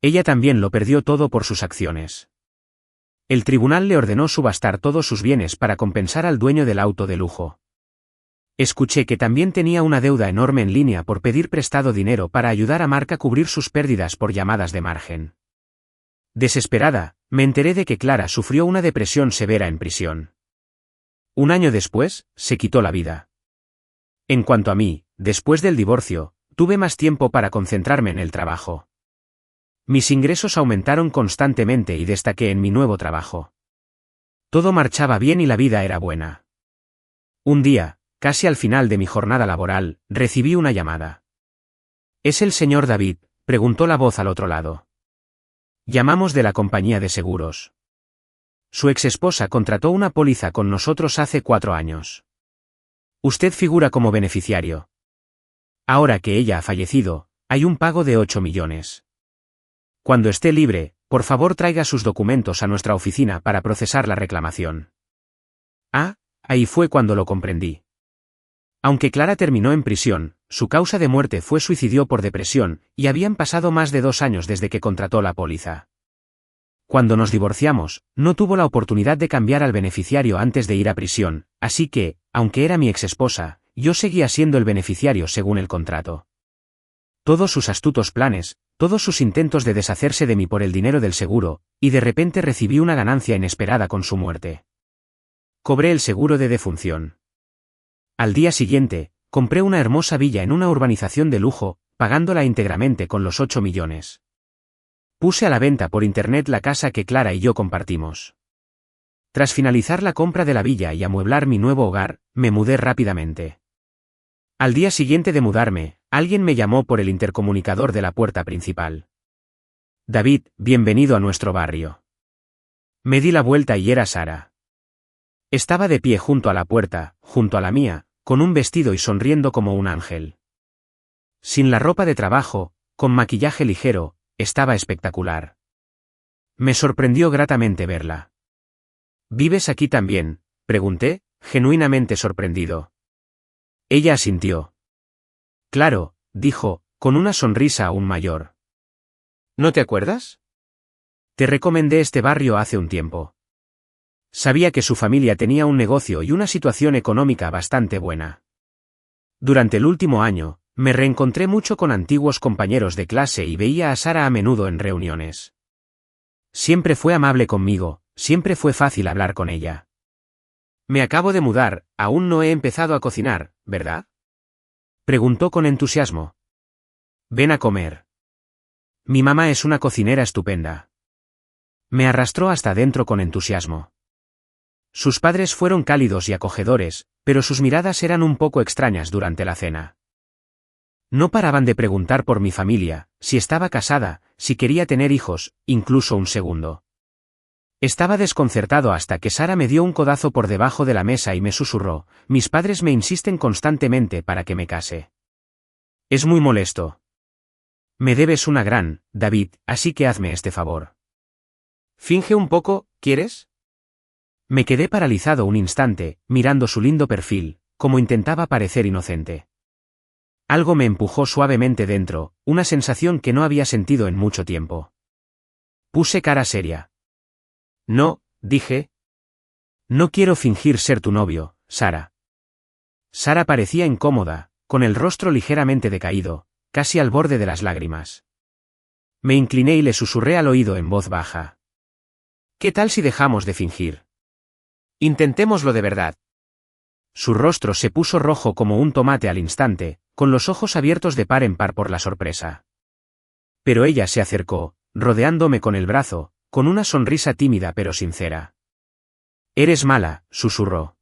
Ella también lo perdió todo por sus acciones. El tribunal le ordenó subastar todos sus bienes para compensar al dueño del auto de lujo. Escuché que también tenía una deuda enorme en línea por pedir prestado dinero para ayudar a Mark a cubrir sus pérdidas por llamadas de margen. Desesperada, me enteré de que Clara sufrió una depresión severa en prisión. Un año después, se quitó la vida. En cuanto a mí, después del divorcio, tuve más tiempo para concentrarme en el trabajo. Mis ingresos aumentaron constantemente y destaqué en mi nuevo trabajo. Todo marchaba bien y la vida era buena. Un día, casi al final de mi jornada laboral, recibí una llamada. ¿Es el señor David?, preguntó la voz al otro lado. Llamamos de la compañía de seguros. Su exesposa contrató una póliza con nosotros hace 4 años. Usted figura como beneficiario. Ahora que ella ha fallecido, hay un pago de 8 millones. Cuando esté libre, Por favor traiga sus documentos a nuestra oficina para procesar la reclamación. Ah, ahí fue cuando lo comprendí. Aunque Clara terminó en prisión, su causa de muerte fue suicidio por depresión, y habían pasado más de 2 años desde que contrató la póliza. Cuando nos divorciamos, no tuvo la oportunidad de cambiar al beneficiario antes de ir a prisión, así que, aunque era mi exesposa, yo seguía siendo el beneficiario según el contrato. Todos sus astutos planes, todos sus intentos de deshacerse de mí por el dinero del seguro, y de repente recibí una ganancia inesperada con su muerte. Cobré el seguro de defunción. Al día siguiente, compré una hermosa villa en una urbanización de lujo, pagándola íntegramente con los 8 millones. Puse a la venta por internet la casa que Clara y yo compartimos. Tras finalizar la compra de la villa y amueblar mi nuevo hogar, me mudé rápidamente. Al día siguiente de mudarme, alguien me llamó por el intercomunicador de la puerta principal. David, bienvenido a nuestro barrio. Me di la vuelta y era Sara. Estaba de pie junto a la puerta, junto a la mía, con un vestido y sonriendo como un ángel. Sin la ropa de trabajo, con maquillaje ligero, estaba espectacular. Me sorprendió gratamente verla. ¿Vives aquí también?, pregunté, genuinamente sorprendido. Ella asintió. Claro, dijo, con una sonrisa aún mayor. ¿No te acuerdas? Te recomendé este barrio hace un tiempo. Sabía que su familia tenía un negocio y una situación económica bastante buena. Durante el último año, me reencontré mucho con antiguos compañeros de clase y veía a Sara a menudo en reuniones. Siempre fue amable conmigo, siempre fue fácil hablar con ella. Me acabo de mudar, aún no he empezado a cocinar, ¿verdad? Preguntó con entusiasmo. Ven a comer. Mi mamá es una cocinera estupenda. Me arrastró hasta dentro con entusiasmo. Sus padres fueron cálidos y acogedores, pero sus miradas eran un poco extrañas durante la cena. No paraban de preguntar por mi familia, si estaba casada, si quería tener hijos, incluso un segundo. Estaba desconcertado hasta que Sara me dio un codazo por debajo de la mesa y me susurró, mis padres me insisten constantemente para que me case. Es muy molesto. Me debes una gran, David, así que hazme este favor. Finge un poco, ¿quieres? Me quedé paralizado un instante, mirando su lindo perfil, como intentaba parecer inocente. Algo me empujó suavemente dentro, una sensación que no había sentido en mucho tiempo. Puse cara seria. No, dije. No quiero fingir ser tu novio, Sara. Sara parecía incómoda, con el rostro ligeramente decaído, casi al borde de las lágrimas. Me incliné y le susurré al oído en voz baja. ¿Qué tal si dejamos de fingir? Intentémoslo de verdad. Su rostro se puso rojo como un tomate al instante, con los ojos abiertos de par en par por la sorpresa. Pero ella se acercó, rodeándome con el brazo, con una sonrisa tímida pero sincera. Eres mala, susurró.